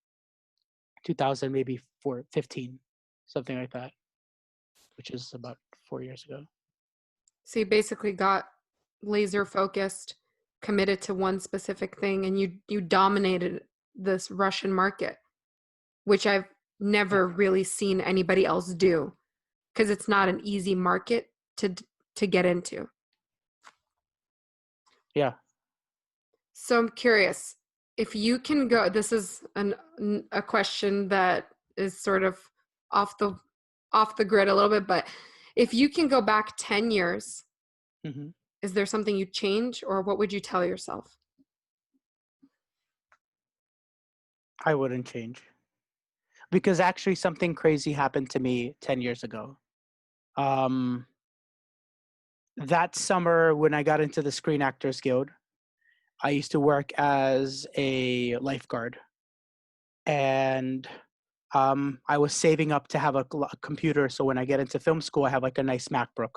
2000, maybe 15, something like that, which is about 4 years ago. So you basically got laser focused committed to one specific thing, and you dominated this Russian market, which I've never really seen anybody else do, because it's not an easy market to get into. Yeah. So I'm curious, if you can go, this is a question that is sort of off the grid a little bit, but if you can go back 10 years, is there something you'd change, or what would you tell yourself? I wouldn't change, because actually something crazy happened to me 10 years ago. That summer when I got into the Screen Actors Guild, I used to work as a lifeguard, and I was saving up to have a computer, so when I get into film school, I have like a nice MacBook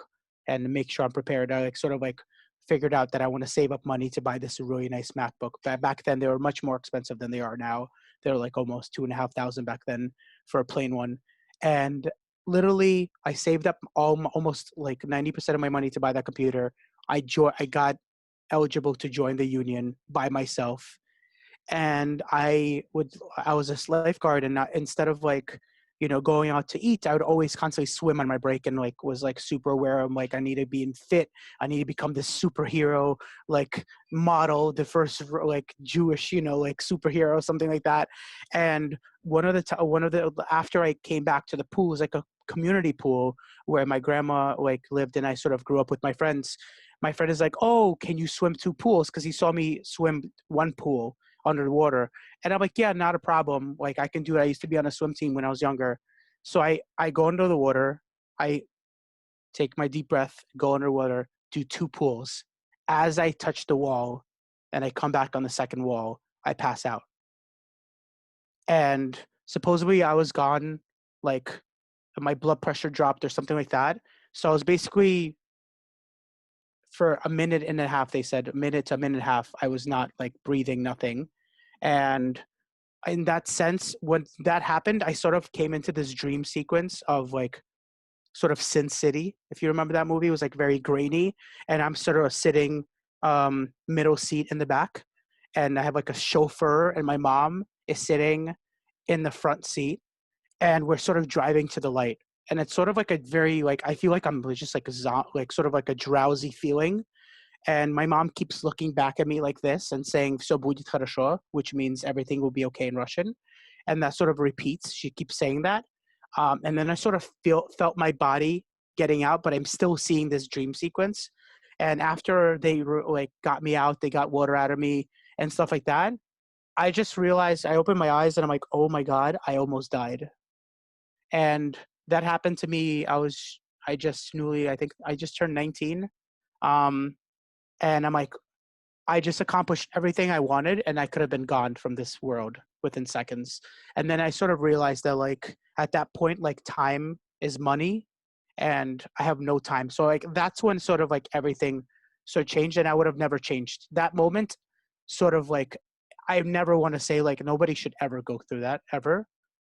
and make sure I'm prepared. I like sort of like figured out that I want to save up money to buy this really nice MacBook. But back then, they were much more expensive than they are now. They were like almost $2,500 back then for a plain one. And literally, I saved up almost like 90% of my money to buy that computer. I got eligible to join the union by myself, and I was a lifeguard, and instead of like, you know, going out to eat, I would always constantly swim on my break, and like was like super aware of like I need to be in fit, I need to become this superhero like model, the first like Jewish, you know, like superhero, something like that. And one of the after I came back to the pool, it was like a community pool where my grandma like lived, and I sort of grew up with my friends. My friend is like, "Oh, can you swim 2 pools?" Because he saw me swim 1 pool under the water. And I'm like, yeah, not a problem. Like I can do it. I used to be on a swim team when I was younger. So I go under the water, I take my deep breath, go underwater, do 2 pools. As I touch the wall and I come back on the second wall, I pass out. And supposedly I was gone, like my blood pressure dropped or something like that. So I was basically, for a minute and a half, they said a minute to a minute and a half, I was not like breathing, nothing. And in that sense, when that happened, I sort of came into this dream sequence of like sort of Sin City. If you remember that movie, it was like very grainy, and I'm sort of sitting middle seat in the back, and I have like a chauffeur, and my mom is sitting in the front seat, and we're sort of driving to the light. And it's sort of like a very like, I feel like I'm just like like sort of like a drowsy feeling. And my mom keeps looking back at me like this and saying, "Всё будет хорошо," which means everything will be okay in Russian. And that sort of repeats. She keeps saying that. And then I sort of felt my body getting out, but I'm still seeing this dream sequence. And after they like got me out, they got water out of me and stuff like that, I just realized, I opened my eyes and I'm like, oh my God, I almost died. And that happened to me. I think I just turned 19. And I'm like, I just accomplished everything I wanted, and I could have been gone from this world within seconds. And then I sort of realized that like at that point, like time is money, and I have no time. So like that's when sort of like everything sort of changed, and I would have never changed that moment. Sort of like, I never want to say like nobody should ever go through that ever.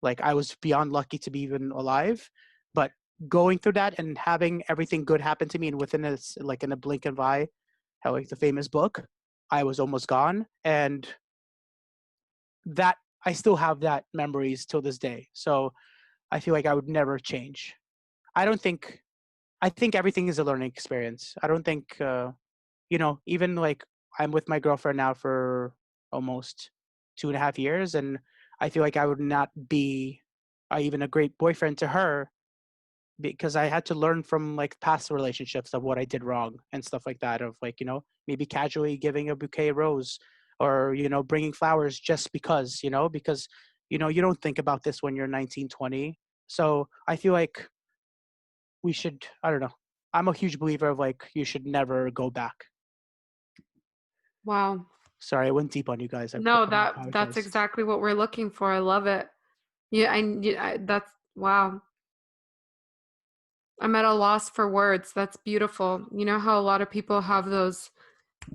Like I was beyond lucky to be even alive, but going through that and having everything good happen to me, and within like in a blink of an eye, how like the famous book, I was almost gone. And that I still have that memories till this day. So I feel like I would never change. I think everything is a learning experience. I don't think, even like I'm with my girlfriend now for almost 2.5 years, and I feel like I would not be even a great boyfriend to her, because I had to learn from like past relationships of what I did wrong and stuff like that, of like, maybe casually giving a bouquet of rose, or, bringing flowers just because, because, you don't think about this when you're 19, 20. So I feel like we should, I don't know. I'm a huge believer of like, you should never go back. Wow. Sorry, I went deep on you guys. No, that's exactly what we're looking for. I love it. Yeah, that's, wow. I'm at a loss for words. That's beautiful. You know how a lot of people have those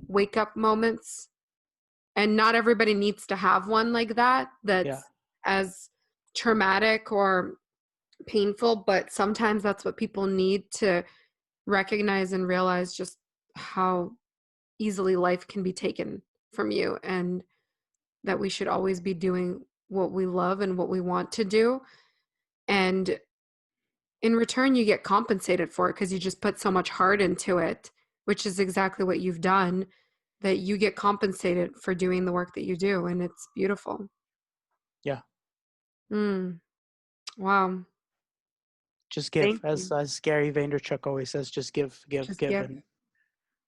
wake up moments, and not everybody needs to have one like that. That's as traumatic or painful, but sometimes that's what people need to recognize and realize just how easily life can be taken from you, and that we should always be doing what we love and what we want to do. And in return, you get compensated for it because you just put so much heart into it, which is exactly what you've done, that you get compensated for doing the work that you do. And it's beautiful. Yeah. Wow. Just give, as Gary Vaynerchuk always says, just give, Just give, give.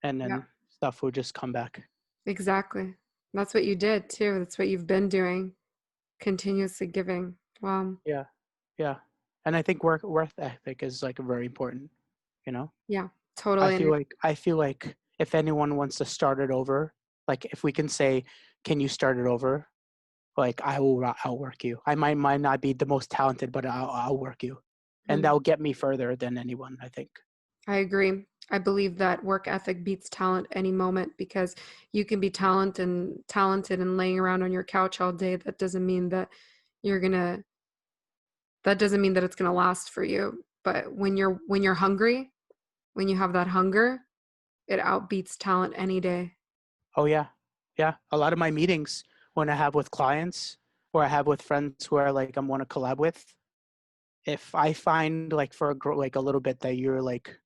and then Yeah. stuff will just come back. Exactly. That's what you did too. That's what you've been doing, continuously giving. Wow. Yeah. Yeah. And I think work ethic is like very important, you know? Yeah, totally. I feel like if anyone wants to start it over, like if we can say, can you start it over? Like I'll work you. I might not be the most talented, but I'll work you. And that'll get me further than anyone, I think. I agree. I believe that work ethic beats talent any moment, because you can be talented and laying around on your couch all day. That doesn't mean that it's gonna last for you. But when you're hungry, when you have that hunger, it outbeats talent any day. Oh yeah. Yeah. A lot of my meetings when I have with clients or I have with friends who are like I want to collab with, if I find like for a little bit that you're like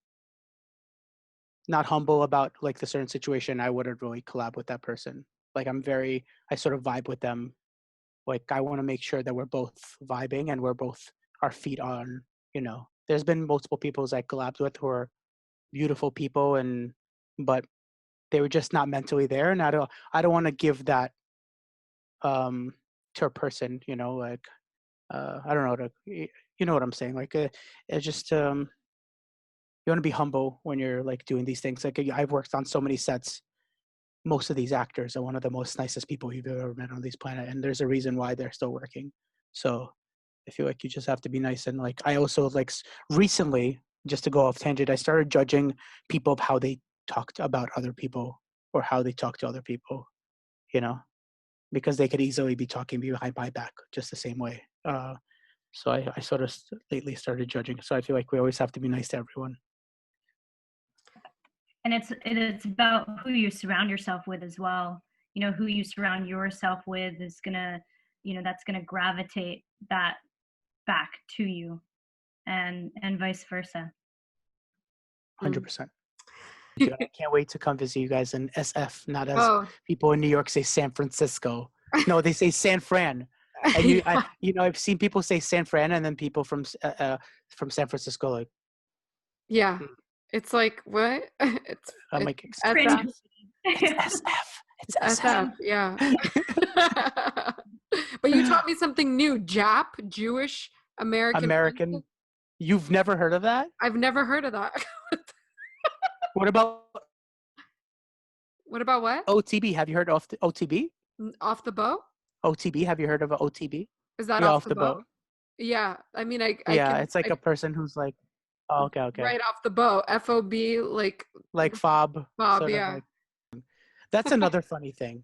not humble about like the certain situation, I wouldn't really collab with that person. Like I sort of vibe with them. Like I want to make sure that we're both vibing and we're both our feet on, you know. There's been multiple people I collabed with who are beautiful people but they were just not mentally there, and I don't want to give that to a person, you know, like I don't know, you know what I'm saying, like it's just you want to be humble when you're like doing these things. Like I've worked on so many sets. Most of these actors are one of the most nicest people you've ever met on this planet, and there's a reason why they're still working. So I feel like you just have to be nice. And like I also like recently, just to go off tangent, I started judging people of how they talked about other people or how they talk to other people, you know, because they could easily be talking behind my back just the same way. So I sort of lately started judging. So I feel like we always have to be nice to everyone. And it's about who you surround yourself with as well. You know, who you surround yourself with is gonna, you know, that's gonna gravitate that back to you, and vice versa. 100%. Dude, I can't wait to come visit you guys in SF, not as people in New York say San Francisco. No, they say San Fran. And I've seen people say San Fran, and then people from San Francisco like. Yeah, it's like what? It's like SF. It's SF. It's SF. Yeah. But you taught me something new. Jap, Jewish, American. You've never heard of that? I've never heard of that. What about what? OTB? Have you heard of OTB? Off the boat? OTB. Have you heard of OTB? Is that off the boat? Yeah. I mean, it's like a person who's like, oh, okay. Right off the boat. FOB, like fob. Fob, yeah. That's another funny thing.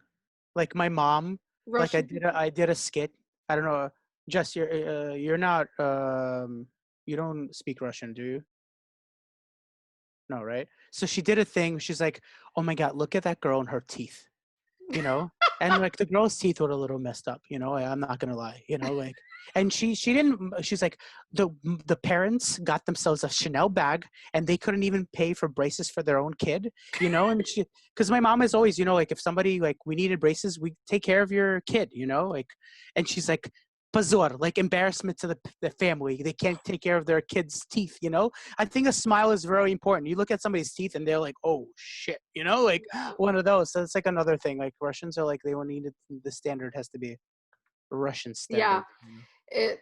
Like my mom, Russian. Like I did a skit. I don't know. Jess, you're not you don't speak Russian, do you? No, right? So she did a thing. She's like, "Oh my God, look at that girl and her teeth," you know. And like the girl's teeth were a little messed up, you know. I'm not gonna lie, you know. Like, and she didn't. She's like, the parents got themselves a Chanel bag, and they couldn't even pay for braces for their own kid, you know. And because my mom is always, you know, like if somebody like we needed braces, we take care of your kid, you know. Like, and she's like, Pazor, like embarrassment to the family. They can't take care of their kids' teeth, you know? I think a smile is very important. You look at somebody's teeth and they're like, oh shit, you know? Like one of those. So it's like another thing. Like Russians are like, they will need it, the standard has to be Russian standard. Yeah.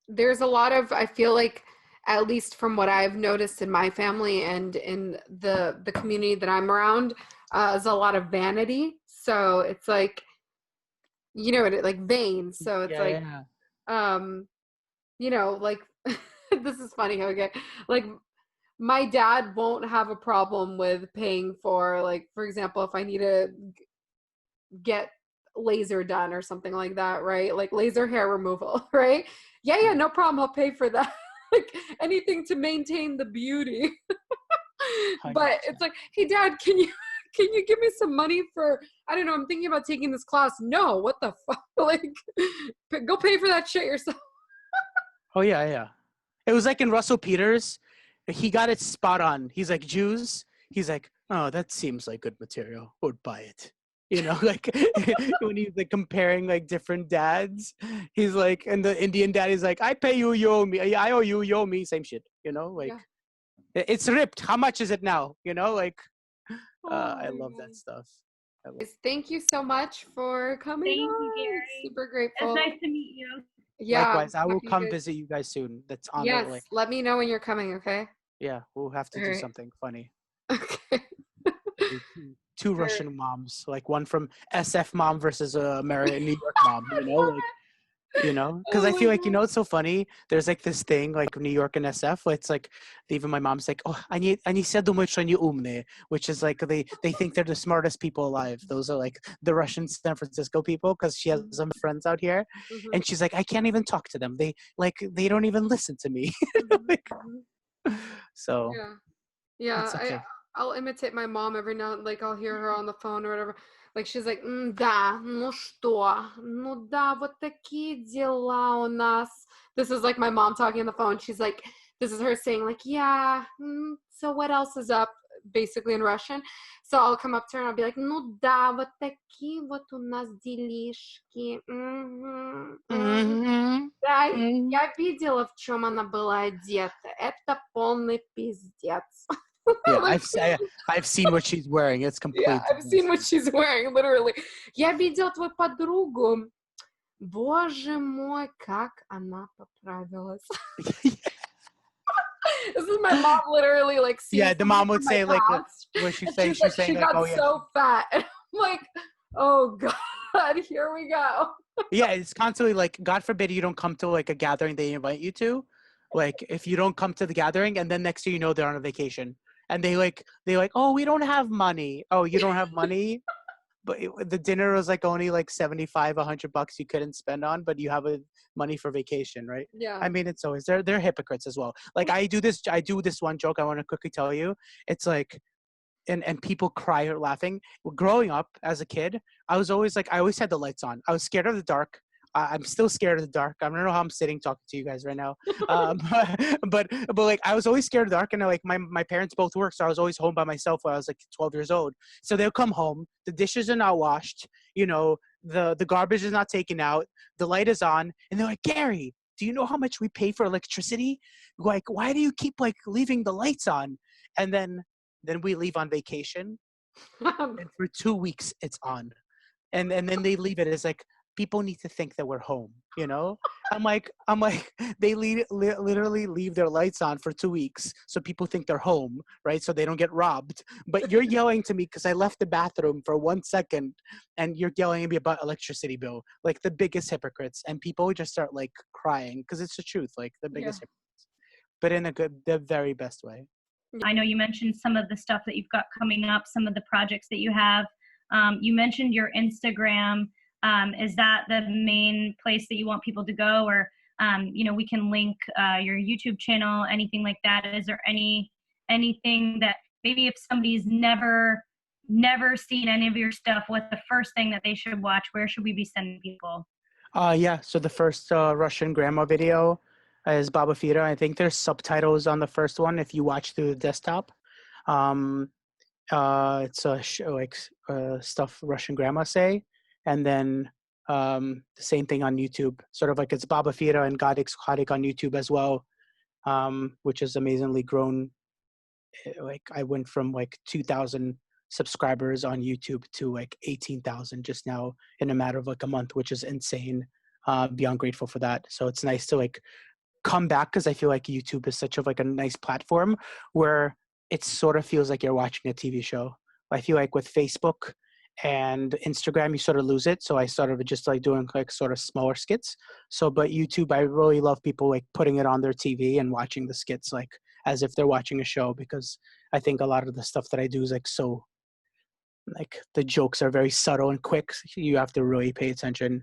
There's a lot of, I feel like, at least from what I've noticed in my family and in the community that I'm around, is a lot of vanity. So it's like, you know, like vain. So it's you know, like this is funny. Okay. Like my dad won't have a problem with paying for, like, for example, if I need to get laser done or something like that, right? Like laser hair removal, right? Yeah, no problem. I'll pay for that. Like anything to maintain the beauty. But it's like, hey dad, can can you give me some money for, I don't know, I'm thinking about taking this class. No, what the fuck? Like, go pay for that shit yourself. Oh yeah, yeah. It was like in Russell Peters, he got it spot on. He's like, Jews. He's like, oh, that seems like good material. Would buy it. You know, like when he's like comparing like different dads, he's like, and the Indian dad is like, I pay you, you owe me. I owe you, you owe me. Same shit. You know, like it's ripped. How much is it now? You know, like I love that stuff. Thank you so much for coming. Thank you, Gary. Super grateful. It's nice to meet you. Yeah. Likewise, I will come visit you guys soon. That's on the list. Let me know when you're coming, okay? Yeah, we'll have to do something funny. Okay. Two Russian moms, like one from SF mom versus American New York mom, you know, because I feel like, you know, it's so funny. There's like this thing like New York and SF. It's like even my mom's like, oh, они все думают, что они умные, which is like they think they're the smartest people alive. Those are like the Russian San Francisco people, because she has some friends out here, and she's like, I can't even talk to them. They don't even listen to me. So yeah. Okay. I'll imitate my mom every now and like I'll hear her on the phone or whatever. Like she's like, да, ну что, ну да, вот такие дела у нас. This is like my mom talking on the phone. She's like, this is her saying like, yeah, so what else is up? Basically in Russian. So I'll come up to her and I'll be like, ну да, вот такие вот у нас делишки. Да, я видела, в чем она была одета. Это полный пиздец. Yeah, I've seen what she's wearing. It's complete. Yeah, I've seen what she's wearing, literally. Я видела твою подругу. Боже мой, как она поправилась. This is my mom literally like. Yeah, the mom would say like, what she's saying. She's saying she like, got oh yeah, so fat. And I'm like, oh god, here we go. Yeah, it's constantly like, God forbid you don't come to like a gathering they invite you to. Like if you don't come to the gathering, and then next thing you know, they're on a vacation. And they like, oh, we don't have money. Oh, you don't have money? But the dinner was like only like $75, $100 you couldn't spend on, but you have money for vacation, right? Yeah. I mean, it's always, they're hypocrites as well. Like I do this one joke I want to quickly tell you. It's like, and people cry or laughing. Growing up as a kid, I was always like, I always had the lights on. I was scared of the dark. I'm still scared of the dark. I don't know how I'm sitting talking to you guys right now. But like I was always scared of the dark, and like my parents both work, so I was always home by myself when I was like 12 years old. So they'll come home, the dishes are not washed, you know, the garbage is not taken out, the light is on, and they're like, Gary, do you know how much we pay for electricity? Like, why do you keep like leaving the lights on? And then we leave on vacation, and for 2 weeks it's on, and then they leave it as like, people need to think that we're home, you know? I'm like, they literally leave their lights on for 2 weeks so people think they're home, right? So they don't get robbed. But you're yelling to me because I left the bathroom for 1 second, and you're yelling at me about electricity bill, like the biggest hypocrites. And people just start like crying because it's the truth, like the biggest hypocrites, but in the very best way. I know you mentioned some of the stuff that you've got coming up, some of the projects that you have. You mentioned your Instagram. Is that the main place that you want people to go, or you know, we can link your YouTube channel, anything like that? Is there anything that maybe if somebody's never seen any of your stuff, what's the first thing that they should watch? Where should we be sending people? Yeah, so the first Russian grandma video is Baba Fira. I think there's subtitles on the first one if you watch through the desktop. It's stuff Russian grandma say. And then the same thing on YouTube, sort of like it's Baba Fira and Comedic on YouTube as well, which is amazingly grown. Like I went from like 2,000 subscribers on YouTube to like 18,000 just now in a matter of like a month, which is insane. Beyond grateful for that. So it's nice to like come back, because I feel like YouTube is such a nice platform where it sort of feels like you're watching a TV show. I feel like with Facebook and Instagram, you sort of lose it. So I started just like doing like sort of smaller skits. So, but YouTube, I really love people like putting it on their TV and watching the skits like as if they're watching a show, because I think a lot of the stuff that I do is like so, like the jokes are very subtle and quick. So you have to really pay attention.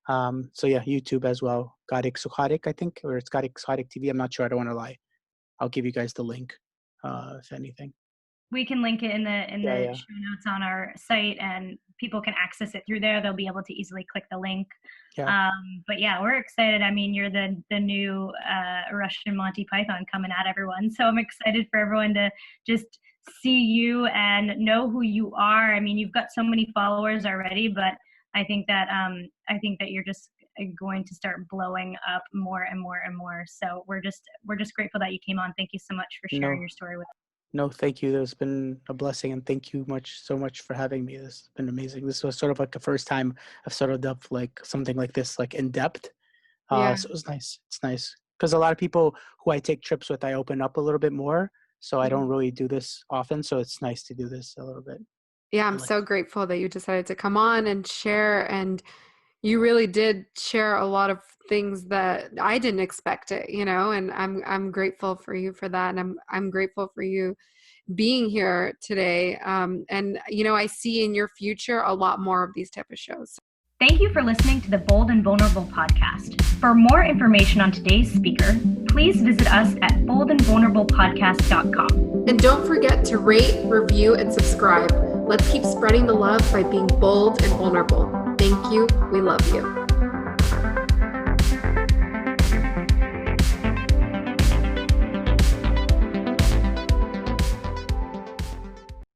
So yeah, YouTube as well. Kharkov, I think, or it's Kharkov TV. I'm not sure. I don't want to lie. I'll give you guys the link if anything. We can link it in the Yeah. show notes on our site, and people can access it through there. They'll be able to easily click the link. Yeah. But yeah, we're excited. I mean, you're the new Russian Monty Python coming at everyone. So I'm excited for everyone to just see you and know who you are. I mean, you've got so many followers already, but I think that you're just going to start blowing up more and more and more. So we're just grateful that you came on. Thank you so much for sharing your story with us. No, thank you. It's been a blessing, and thank you so much for having me. This has been amazing. This was sort of like the first time I've sort of done like something like this, like in depth. Yeah. So it was nice. It's nice because a lot of people who I take trips with, I open up a little bit more. So I don't really do this often. So it's nice to do this a little bit. Yeah, I'm so grateful that you decided to come on and share, and you really did share a lot of things that I didn't expect it, you know, and I'm grateful for you for that. And I'm grateful for you being here today. And, you know, I see in your future a lot more of these type of shows. Thank you for listening to the Bold and Vulnerable podcast. For more information on today's speaker, please visit us at boldandvulnerablepodcast.com. And don't forget to rate, review, and subscribe. Let's keep spreading the love by being bold and vulnerable. Thank you. We love you.